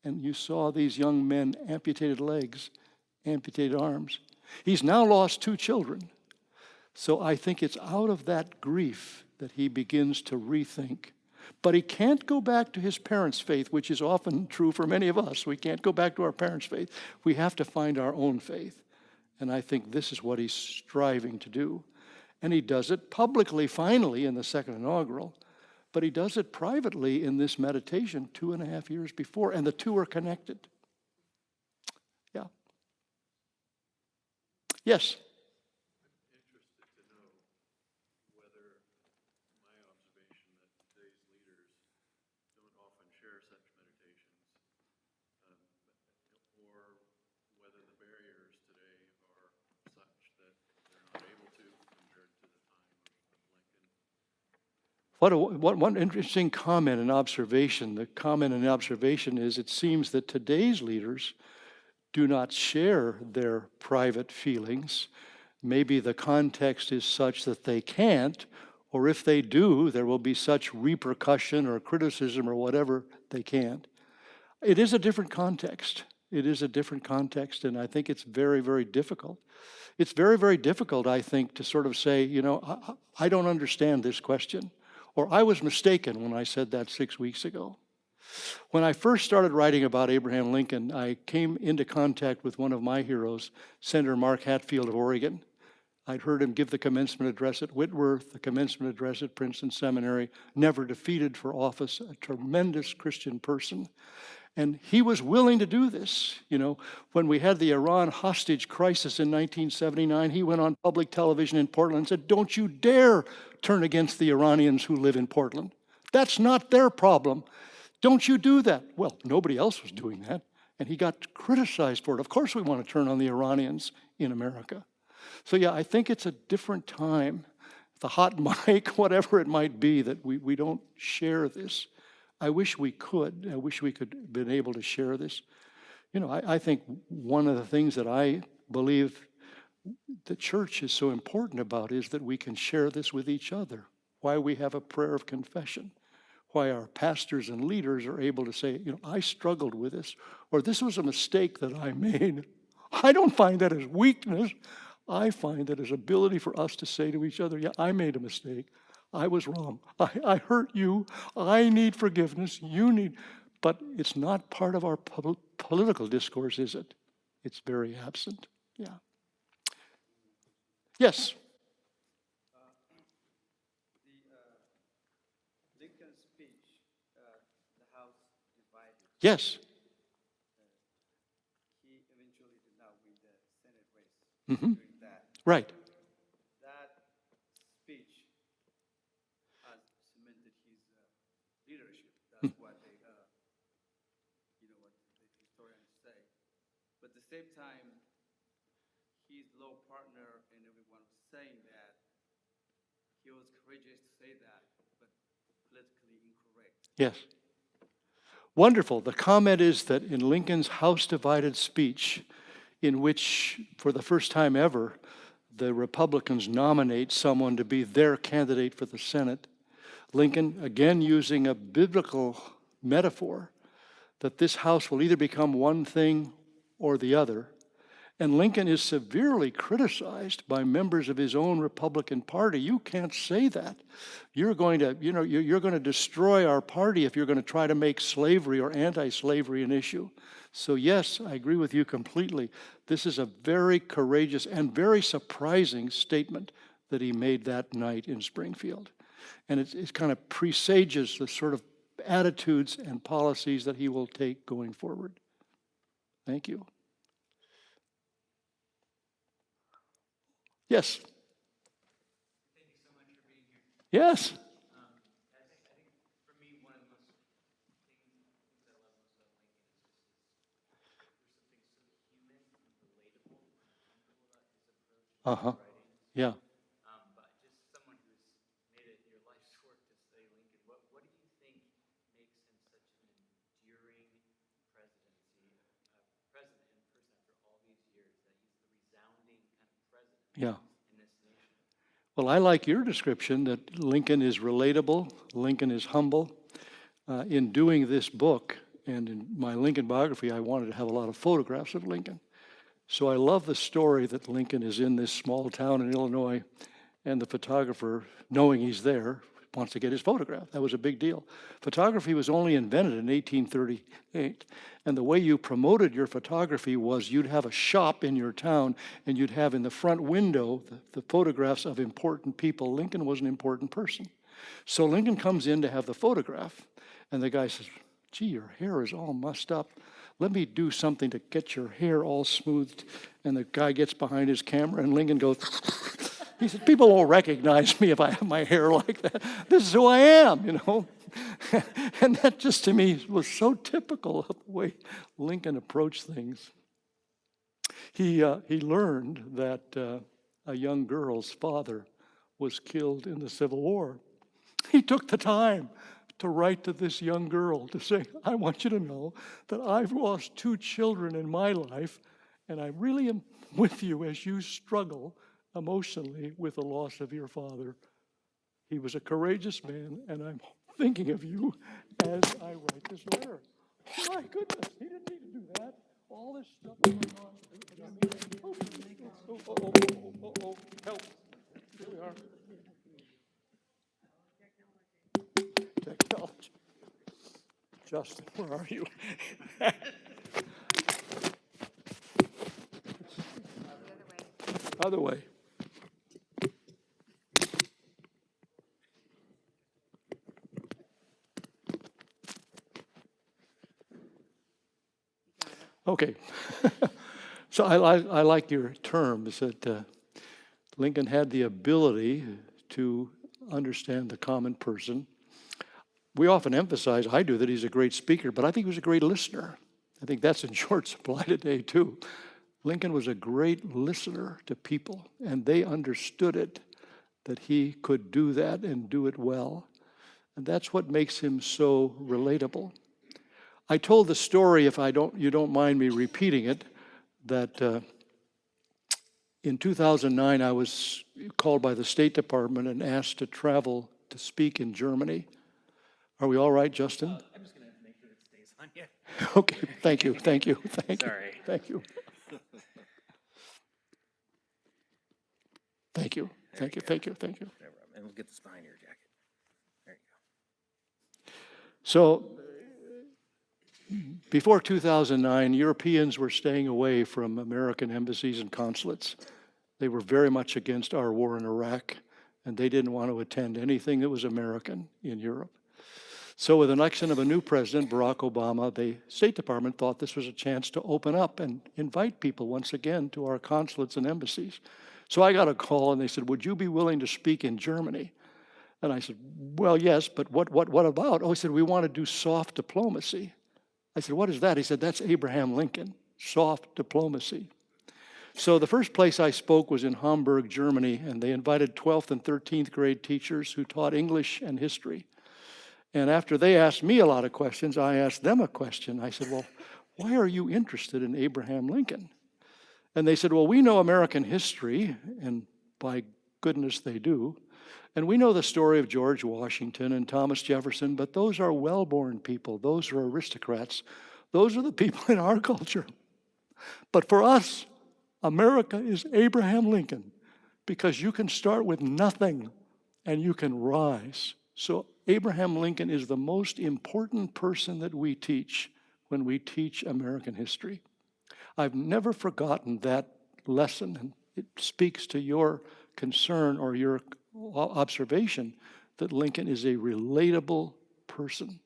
And you saw these young men, amputated legs, amputated arms. He's now lost 2 children. So I think it's out of that grief that he begins to rethink. But he can't go back to his parents' faith, which is often true for many of us. We can't go back to our parents' faith. We have to find our own faith. And I think this is what he's striving to do. And he does it publicly, finally, in the second inaugural. But he does it privately in this meditation 2.5 years before, and the two are connected. Yeah. Yes. One interesting comment and observation. The comment and observation is it seems that today's leaders do not share their private feelings. Maybe the context is such that they can't, or if they do, there will be such repercussion or criticism or whatever they can't. It is a different context. It is a different context, and I think it's very, very difficult. It's very, very difficult, I think, to sort of say, I don't understand this question, or I was mistaken when I said that 6 weeks ago. When I first started writing about Abraham Lincoln, I came into contact with one of my heroes, Senator Mark Hatfield of Oregon. I'd heard him give the commencement address at Whitworth, the commencement address at Princeton Seminary, never defeated for office, a tremendous Christian person. And he was willing to do this. When we had the Iran hostage crisis in 1979, he went on public television in Portland and said, "Don't you dare turn against the Iranians who live in Portland. That's not their problem. Don't you do that." Well, nobody else was doing that, and he got criticized for it. Of course we want to turn on the Iranians in America. So yeah, I think it's a different time. The hot mic, whatever it might be, that we don't share this. I wish we could. I wish we could have been able to share this. I think one of the things that I believe the church is so important about is that we can share this with each other. Why we have a prayer of confession. Why our pastors and leaders are able to say, I struggled with this, or this was a mistake that I made. I don't find that as weakness. I find that as ability for us to say to each other, yeah, I made a mistake. I was wrong. I hurt you. I need forgiveness. You need, but it's not part of our political discourse, is it? It's very absent. Yeah. Yes. Lincoln's speech, the House divided. Yes. He eventually did not win the Senate race during that. Right. That speech has cemented his leadership. That's what they, what the historians say. But at the same time, his law partner and everyone was saying that he was courageous to say that, but politically incorrect. Yes. Wonderful. The comment is that in Lincoln's House divided speech, in which, for the first time ever, the Republicans nominate someone to be their candidate for the Senate, Lincoln, again using a biblical metaphor, that this House will either become one thing or the other. And Lincoln is severely criticized by members of his own Republican Party. You can't say that. You're going to destroy our party if you're going to try to make slavery or anti-slavery an issue. So yes, I agree with you completely. This is a very courageous and very surprising statement that he made that night in Springfield. And it kind of presages the sort of attitudes and policies that he will take going forward. Thank you. Yes. Thank you so much for being here. Yes. I think for me, one of the most things I love most about Lincoln is just there's something so human and relatable and comfortable about his approach to writing. Yeah. But just someone who's made it your life's work to study Lincoln, what do you think makes him such an enduring president and person after all these years, that he's the resounding kind of president? Yeah. In this nation. Well, I like your description that Lincoln is relatable, Lincoln is humble. In doing this book and in my Lincoln biography, I wanted to have a lot of photographs of Lincoln. So I love the story that Lincoln is in this small town in Illinois, and the photographer, knowing he's there, wants to get his photograph. That was a big deal. Photography was only invented in 1838, and the way you promoted your photography was you'd have a shop in your town, and you'd have in the front window the photographs of important people. Lincoln was an important person. So Lincoln comes in to have the photograph, and the guy says, "Gee, your hair is all mussed up. Let me do something to get your hair all smoothed." And the guy gets behind his camera, and Lincoln goes, he said, "People won't recognize me if I have my hair like that. This is who I am, And that just to me was so typical of the way Lincoln approached things. He learned that a young girl's father was killed in the Civil War. He took the time to write to this young girl to say, I want you to know that I've lost 2 children in my life, and I really am with you as you struggle emotionally with the loss of your father. He was a courageous man, and I'm thinking of you as I write this letter. My goodness, he didn't need to do that. All this stuff going on. Help. Here we are. Technology. Justin, where are you? Other way. Okay. So I like your terms that Lincoln had the ability to understand the common person. We often emphasize, I do, that he's a great speaker, but I think he was a great listener. I think that's in short supply today, too. Lincoln was a great listener to people, and they understood it, that he could do that and do it well. And that's what makes him so relatable. I told the story, if you don't mind me repeating it, that in 2009 I was called by the State Department and asked to travel to speak in Germany. Are we all right, Justin? I'm just going to make sure it stays on you. Okay, thank you. Sorry. Thank you. Thank you. And we'll get this behind your jacket. There you go. So, before 2009, Europeans were staying away from American embassies and consulates. They were very much against our war in Iraq, and they didn't want to attend anything that was American in Europe. So with the election of a new president, Barack Obama, the State Department thought this was a chance to open up and invite people once again to our consulates and embassies. So I got a call, and they said, would you be willing to speak in Germany? And I said, well, yes, but what about? Oh, he said, we want to do soft diplomacy. I said, what is that? He said, that's Abraham Lincoln, soft diplomacy. So the first place I spoke was in Hamburg, Germany, and they invited 12th and 13th grade teachers who taught English and history. And after they asked me a lot of questions, I asked them a question. I said, well, why are you interested in Abraham Lincoln? And they said, well, we know American history, and by goodness they do. And we know the story of George Washington and Thomas Jefferson, but those are well-born people. Those are aristocrats. Those are the people in our culture. But for us, America is Abraham Lincoln, because you can start with nothing and you can rise. So Abraham Lincoln is the most important person that we teach when we teach American history. I've never forgotten that lesson, and it speaks to your concern or your observation that Lincoln is a relatable person.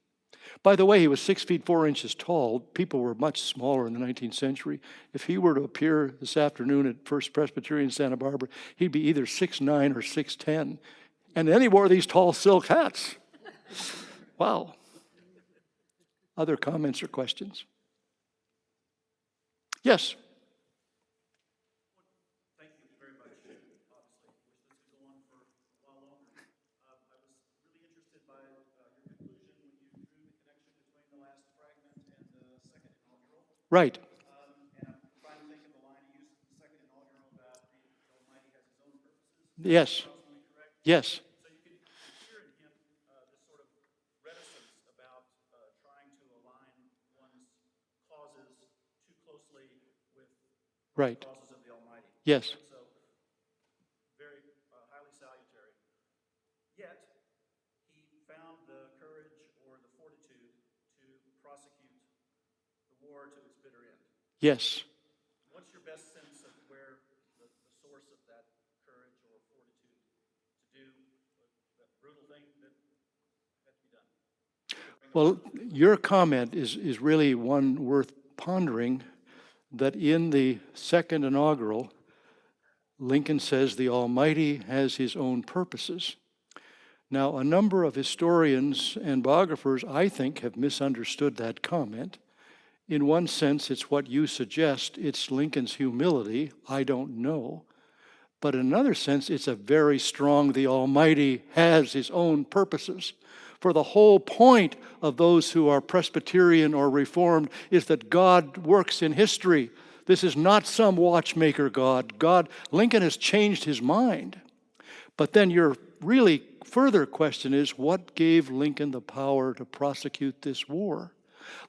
By the way, he was 6 feet 4 inches tall. People were much smaller in the 19th century. If he were to appear this afternoon at First Presbyterian Santa Barbara, he'd be either 6'9" or 6'10". And then he wore these tall silk hats. Wow. Other comments or questions? Yes. Thank you very much. Obviously, wish this could go on for a while longer. I was really interested by your conclusion when you drew the connection between the last fragment and the second inaugural. Right. And I'm trying to think of the line you used in the second inaugural about the Almighty has his own purposes. Yes. Approximately correct? Yes. So you can hear in him this sort of reticence about trying to align one's causes too closely with Right. the causes of the Almighty. Yes. So, very highly salutary. Yet, he found the courage or the fortitude to prosecute the war to its bitter end. Yes. What's your best sense of where the source of that courage or fortitude to do that brutal thing that had to be done? Well, your comment is really one worth pondering, that in the second inaugural, Lincoln says the Almighty has his own purposes. Now, a number of historians and biographers, I think, have misunderstood that comment. In one sense, it's what you suggest. It's Lincoln's humility. I don't know. But in another sense, it's a very strong, the Almighty has his own purposes. For the whole point of those who are Presbyterian or Reformed is that God works in history. This is not some watchmaker God. Lincoln has changed his mind. But then your really further question is, what gave Lincoln the power to prosecute this war?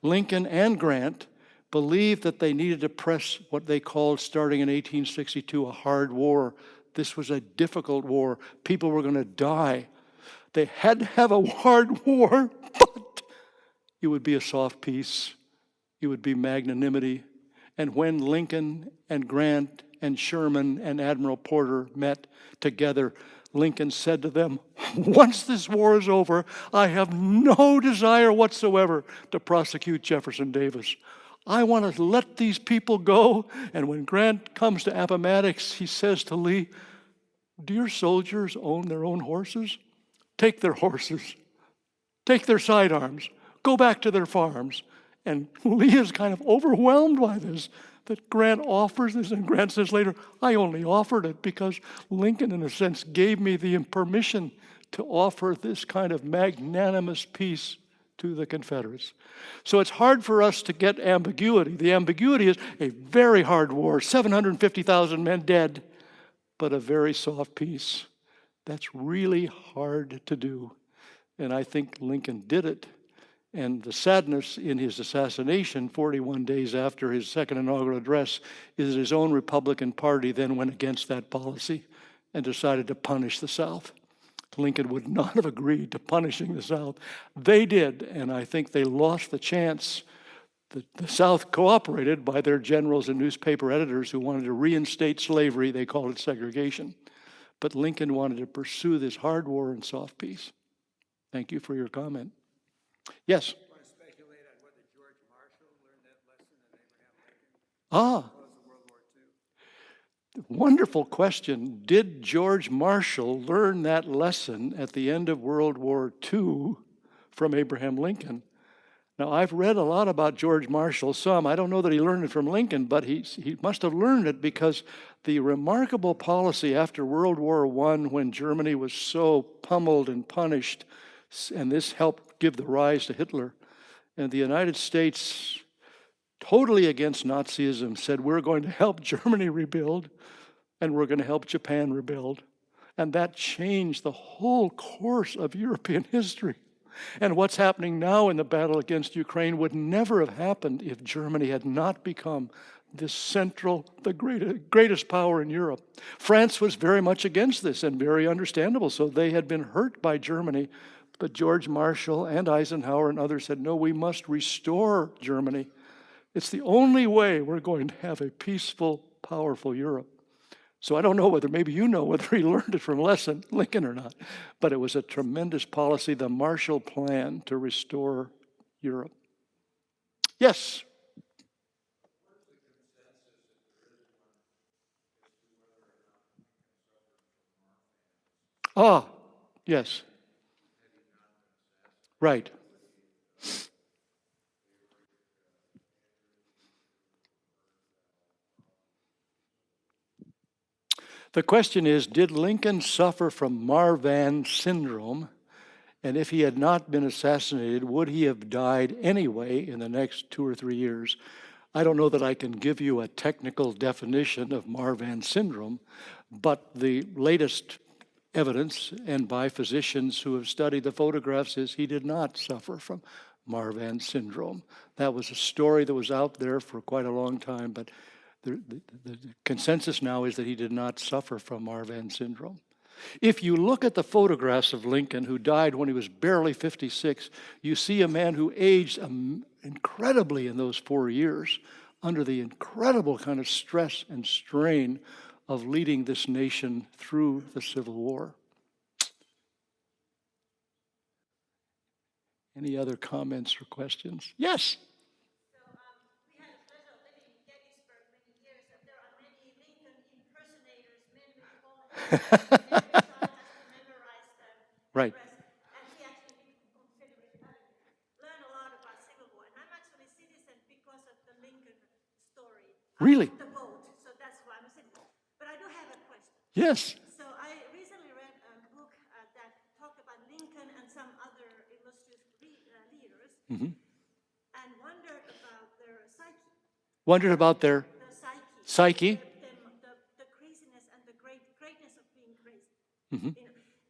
Lincoln and Grant believed that they needed to press what they called, starting in 1862, a hard war. This was a difficult war. People were going to die. They had to have a hard war, but it would be a soft peace. It would be magnanimity. And when Lincoln and Grant and Sherman and Admiral Porter met together, Lincoln said to them, once this war is over, I have no desire whatsoever to prosecute Jefferson Davis. I want to let these people go. And when Grant comes to Appomattox, he says to Lee, do your soldiers own their own horses? Take their horses. Take their sidearms. Go back to their farms. And Lee is kind of overwhelmed by this, that Grant offers this. And Grant says later, I only offered it because Lincoln, in a sense, gave me the permission to offer this kind of magnanimous peace to the Confederates. So it's hard for us to get ambiguity. The ambiguity is a very hard war, 750,000 men dead, but a very soft peace. That's really hard to do. And I think Lincoln did it. And the sadness in his assassination, 41 days after his second inaugural address, is that his own Republican Party then went against that policy and decided to punish the South. Lincoln would not have agreed to punishing the South. They did, and I think they lost the chance. The South cooperated by their generals and newspaper editors who wanted to reinstate slavery. They called it segregation. But Lincoln wanted to pursue this hard war and soft peace. Thank you for your comment. Yes? I want to speculate on whether George Marshall learned that lesson in Abraham Lincoln. World War II. Wonderful question. Did George Marshall learn that lesson at the end of World War II from Abraham Lincoln? Now, I've read a lot about George Marshall, some. I don't know that he learned it from Lincoln, but he must have learned it because the remarkable policy after World War I, when Germany was so pummeled and punished, and this helped give the rise to Hitler, and the United States, totally against Nazism, said, we're going to help Germany rebuild, and we're going to help Japan rebuild. And that changed the whole course of European history. And what's happening now in the battle against Ukraine would never have happened if Germany had not become this central, the greatest power in Europe. France was very much against this, and very understandable. So they had been hurt by Germany. But George Marshall and Eisenhower and others said, no, we must restore Germany. It's the only way we're going to have a peaceful, powerful Europe. So I don't know whether, maybe you know whether he learned it from Lincoln or not, but it was a tremendous policy, the Marshall Plan to restore Europe. Yes? Ah, yes. Right. The question is, did Lincoln suffer from Marvan syndrome? And if he had not been assassinated, would he have died anyway in the next 2 or 3 years? I don't know that I can give you a technical definition of Marvan syndrome, but the latest evidence, and by physicians who have studied the photographs, is he did not suffer from Marvan syndrome. That was a story that was out there for quite a long time, but the consensus now is that he did not suffer from Marvan syndrome. If you look at the photographs of Lincoln, who died when he was barely 56, you see a man who aged incredibly in those 4 years under the incredible kind of stress and strain of leading this nation through the Civil War. Any other comments or questions? Yes? We had a pleasure of living in Gettysburg many years, and there are many Lincoln impersonators, men with bald heads, and every child has to memorize them. Right. And we actually learn a lot about Civil War. And I'm actually a citizen because of the Lincoln story. Really? The vote, so that's why I'm a citizen. But I do have a question. Yes. So I recently read a book that talked about Lincoln and some other illustrious leaders and wondered about their psyche. Wondered about their The psyche. psyche. The craziness and the greatness of being crazy. You know?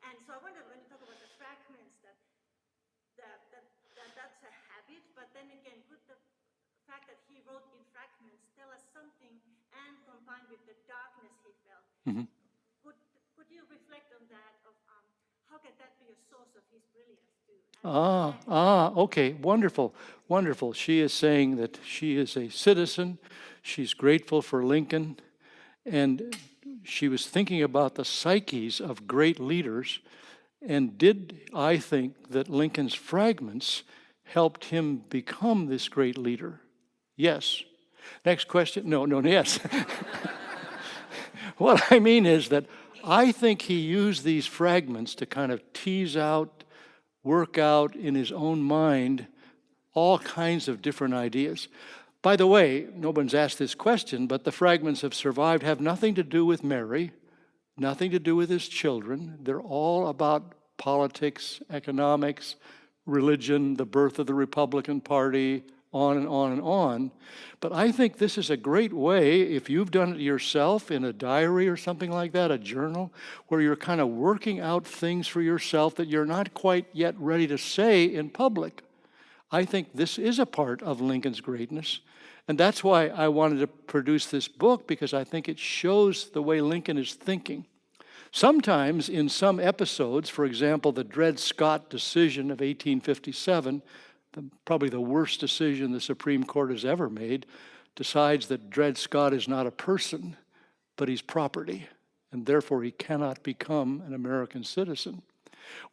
And so I wonder when you talk about the fragments that's a habit, but then again, would the fact that he wrote in fragments tell us something, and combined with the darkness he felt, would you reflect on that? Of how can that be a source of his brilliance too? Okay, wonderful, wonderful. She is saying that she is a citizen, she's grateful for Lincoln, and she was thinking about the psyches of great leaders, and did I think that Lincoln's fragments helped him become this great leader? Yes. Next question. No, yes. What I mean is that I think he used these fragments to kind of tease out, work out in his own mind all kinds of different ideas. By the way, no one's asked this question, but the fragments have survived, have nothing to do with Mary, nothing to do with his children. They're all about politics, economics, religion, the birth of the Republican Party, on and on and on. But I think this is a great way, if you've done it yourself in a diary or something like that, a journal, where you're kind of working out things for yourself that you're not quite yet ready to say in public. I think this is a part of Lincoln's greatness. And that's why I wanted to produce this book, because I think it shows the way Lincoln is thinking. Sometimes in some episodes, for example, the Dred Scott decision of 1857, probably the worst decision the Supreme Court has ever made, decides that Dred Scott is not a person, but he's property, and therefore he cannot become an American citizen.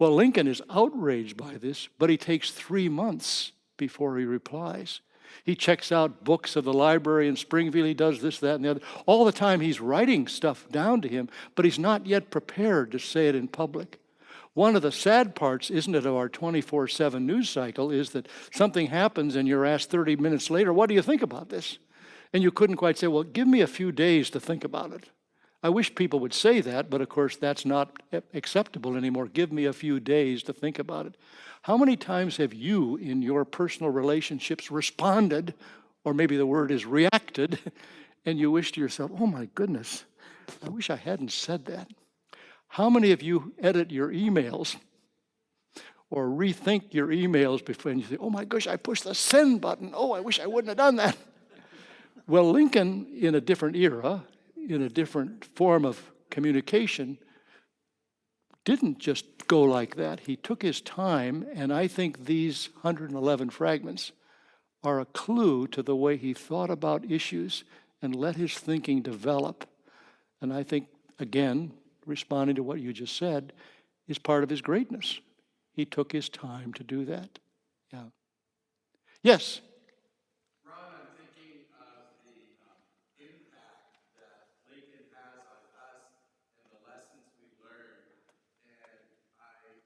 Well, Lincoln is outraged by this, but he takes 3 months before he replies. He checks out books of the library in Springfield. He does this, that, and the other. All the time he's writing stuff down to him, but he's not yet prepared to say it in public. One of the sad parts, isn't it, of our 24/7 news cycle is that something happens and you're asked 30 minutes later, what do you think about this? And you couldn't quite say, well, give me a few days to think about it. I wish people would say that, but of course that's not acceptable anymore. Give me a few days to think about it. How many times have you in your personal relationships responded, or maybe the word is reacted, and you wish to yourself, oh my goodness, I wish I hadn't said that. How many of you edit your emails or rethink your emails before you say, oh my gosh, I pushed the send button. Oh, I wish I wouldn't have done that. Well, Lincoln, in a different era, in a different form of communication, didn't just go like that. He took his time, and I think these 111 fragments are a clue to the way he thought about issues and let his thinking develop. And I think, again, responding to what you just said, is part of his greatness. He took his time to do that. Yeah. Yes? Ron, I'm thinking of the impact that Lincoln has on us and the lessons we learn. And I am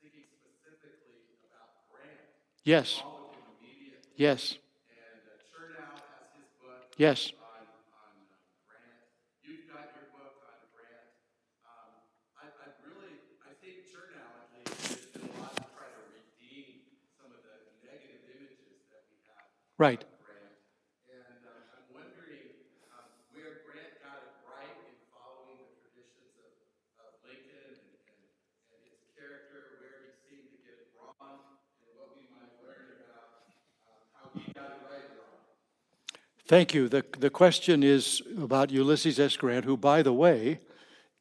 thinking specifically about Grant. Yes. Followed him immediately. Yes. And Chernow has his book. Yes. On Grant. You've got your book on Grant. I think Chernow at least did a lot to try to redeem some of the negative images that we have. Right. Grant. And I'm wondering where Grant got it right in following the traditions of Lincoln and his character, where he seemed to get it wrong, and what we might learn about how he got it right and wrong. Thank you. The question is about Ulysses S. Grant, who, by the way,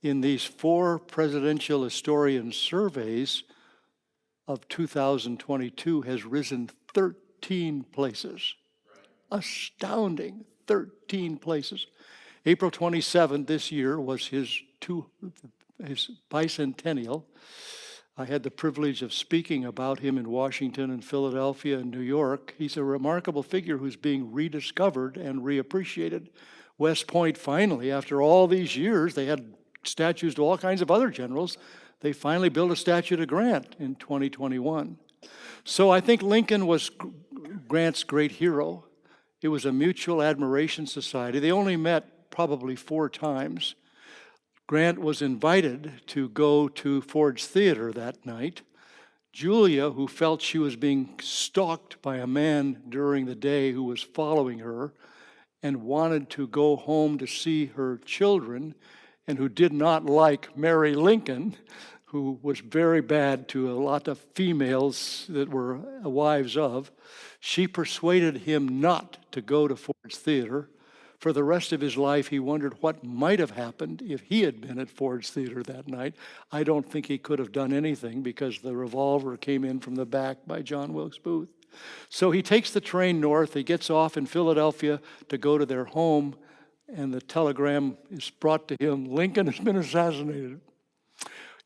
in these 4 presidential historian surveys of 2022 has risen 13 places. Right. Astounding, 13 places. April 27th this year was his bicentennial. I had the privilege of speaking about him in Washington and Philadelphia and New York. He's a remarkable figure who's being rediscovered and reappreciated. West Point finally, after all these years, they had statues to all kinds of other generals. They finally built a statue to Grant in 2021. So I think Lincoln was Grant's great hero. It was a mutual admiration society. They only met probably 4 times. Grant was invited to go to Ford's Theater that night. Julia, who felt she was being stalked by a man during the day who was following her and wanted to go home to see her children, and who did not like Mary Lincoln, who was very bad to a lot of females that were wives of, she persuaded him not to go to Ford's Theater. For the rest of his life, he wondered what might have happened if he had been at Ford's Theater that night. I don't think he could have done anything because the revolver came in from the back by John Wilkes Booth. So he takes the train north. He gets off in Philadelphia to go to their home, and the telegram is brought to him, "Lincoln has been assassinated."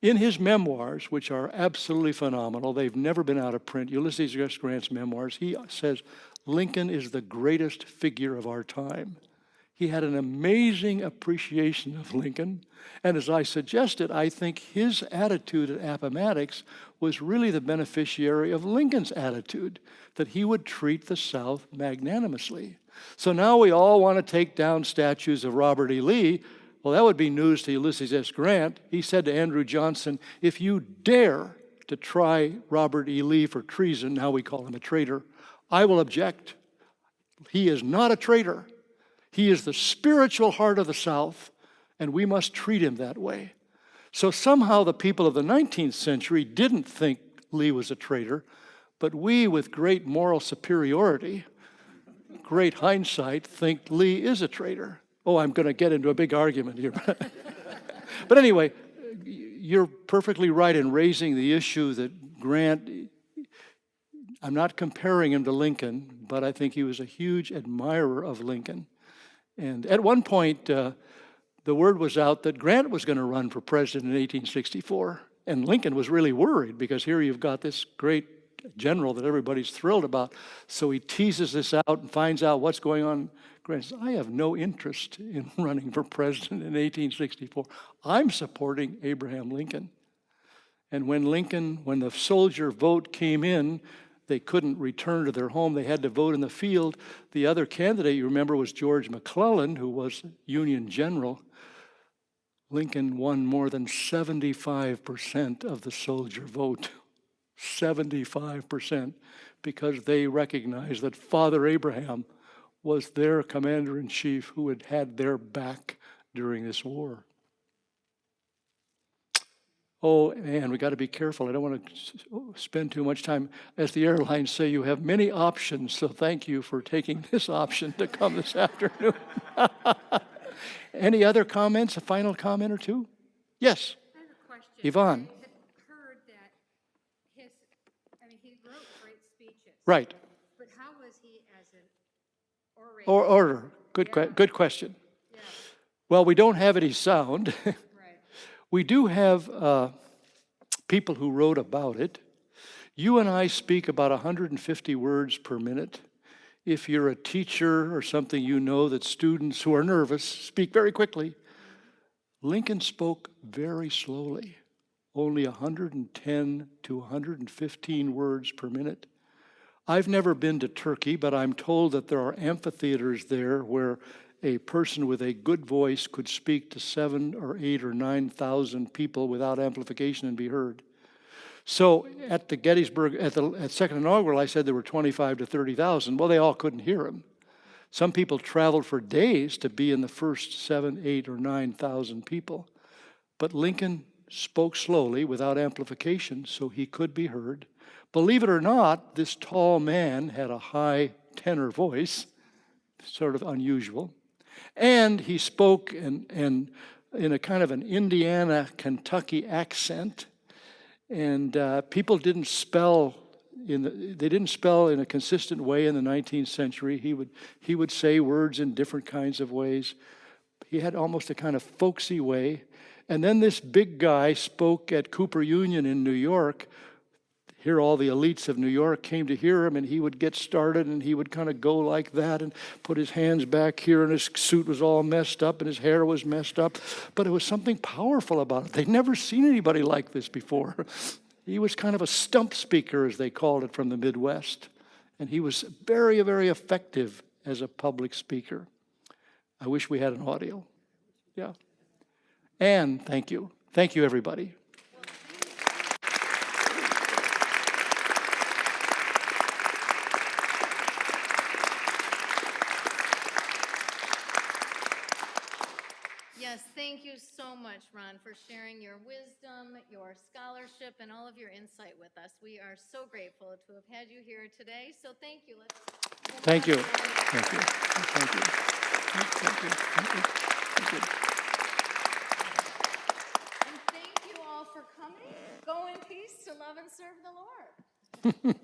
In his memoirs, which are absolutely phenomenal, they've never been out of print, Ulysses S. Grant's memoirs, he says, Lincoln is the greatest figure of our time. He had an amazing appreciation of Lincoln, and as I suggested, I think his attitude at Appomattox was really the beneficiary of Lincoln's attitude, that he would treat the South magnanimously. So now we all want to take down statues of Robert E. Lee. Well, that would be news to Ulysses S. Grant. He said to Andrew Johnson, if you dare to try Robert E. Lee for treason, now we call him a traitor, I will object. He is not a traitor. He is the spiritual heart of the South, and we must treat him that way. So somehow the people of the 19th century didn't think Lee was a traitor, but we, with great moral superiority, great hindsight, think Lee is a traitor. Oh, I'm going to get into a big argument here. But anyway, you're perfectly right in raising the issue that Grant, I'm not comparing him to Lincoln, but I think he was a huge admirer of Lincoln. And at one point, the word was out that Grant was going to run for president in 1864. And Lincoln was really worried because here you've got this great general that everybody's thrilled about. So he teases this out and finds out what's going on. Grant says, I have no interest in running for president in 1864. I'm supporting Abraham Lincoln. And when the soldier vote came in, they couldn't return to their home. They had to vote in the field. The other candidate, you remember, was George McClellan, who was Union general. Lincoln won more than 75% of the soldier vote. 75%, because they recognized that Father Abraham was their commander-in-chief who had had their back during this war. Oh, and we got to be careful. I don't want to spend too much time. As the airlines say, you have many options, so thank you for taking this option to come this afternoon. Any other comments, a final comment or two? Yes. I have a question. Yvonne. I had heard that he wrote great speeches. Right. But how was he as an orator? Good question. Yeah, Well, we don't have any sound. right. We do have people who wrote about it. You and I speak about 150 words per minute. If you're a teacher or something, you know that students who are nervous speak very quickly. Lincoln spoke very slowly, only 110 to 115 words per minute. I've never been to Turkey, but I'm told that there are amphitheaters there where a person with a good voice could speak to 7,000 or 8,000 or 9,000 people without amplification and be heard. So at the Gettysburg, at Second Inaugural, I said there were 25 to 30,000. Well, they all couldn't hear him. Some people traveled for days to be in the first 7,000, 8,000, or 9,000 people. But Lincoln spoke slowly without amplification, so he could be heard. Believe it or not, this tall man had a high tenor voice, sort of unusual. And he spoke in a kind of an Indiana, Kentucky accent. And people didn't spell in a consistent way in the 19th century. He would say words in different kinds of ways. He had almost a kind of folksy way. And then this big guy spoke at Cooper Union in New York. Here all the elites of New York came to hear him, and he would get started, and he would kind of go like that and put his hands back here, and his suit was all messed up, and his hair was messed up. But it was something powerful about it. They'd never seen anybody like this before. He was kind of a stump speaker, as they called it, from the Midwest. And he was very, very effective as a public speaker. I wish we had an audio. Yeah. Anne, thank you. Thank you, everybody. Yes, thank you so much, Ron, for sharing your wisdom, your scholarship, and all of your insight with us. We are so grateful to have had you here today, so thank you. Thank you. Thank you. Thank you. Thank you. Thank you. Thank you. And thank you all for coming. Go in peace to love and serve the Lord.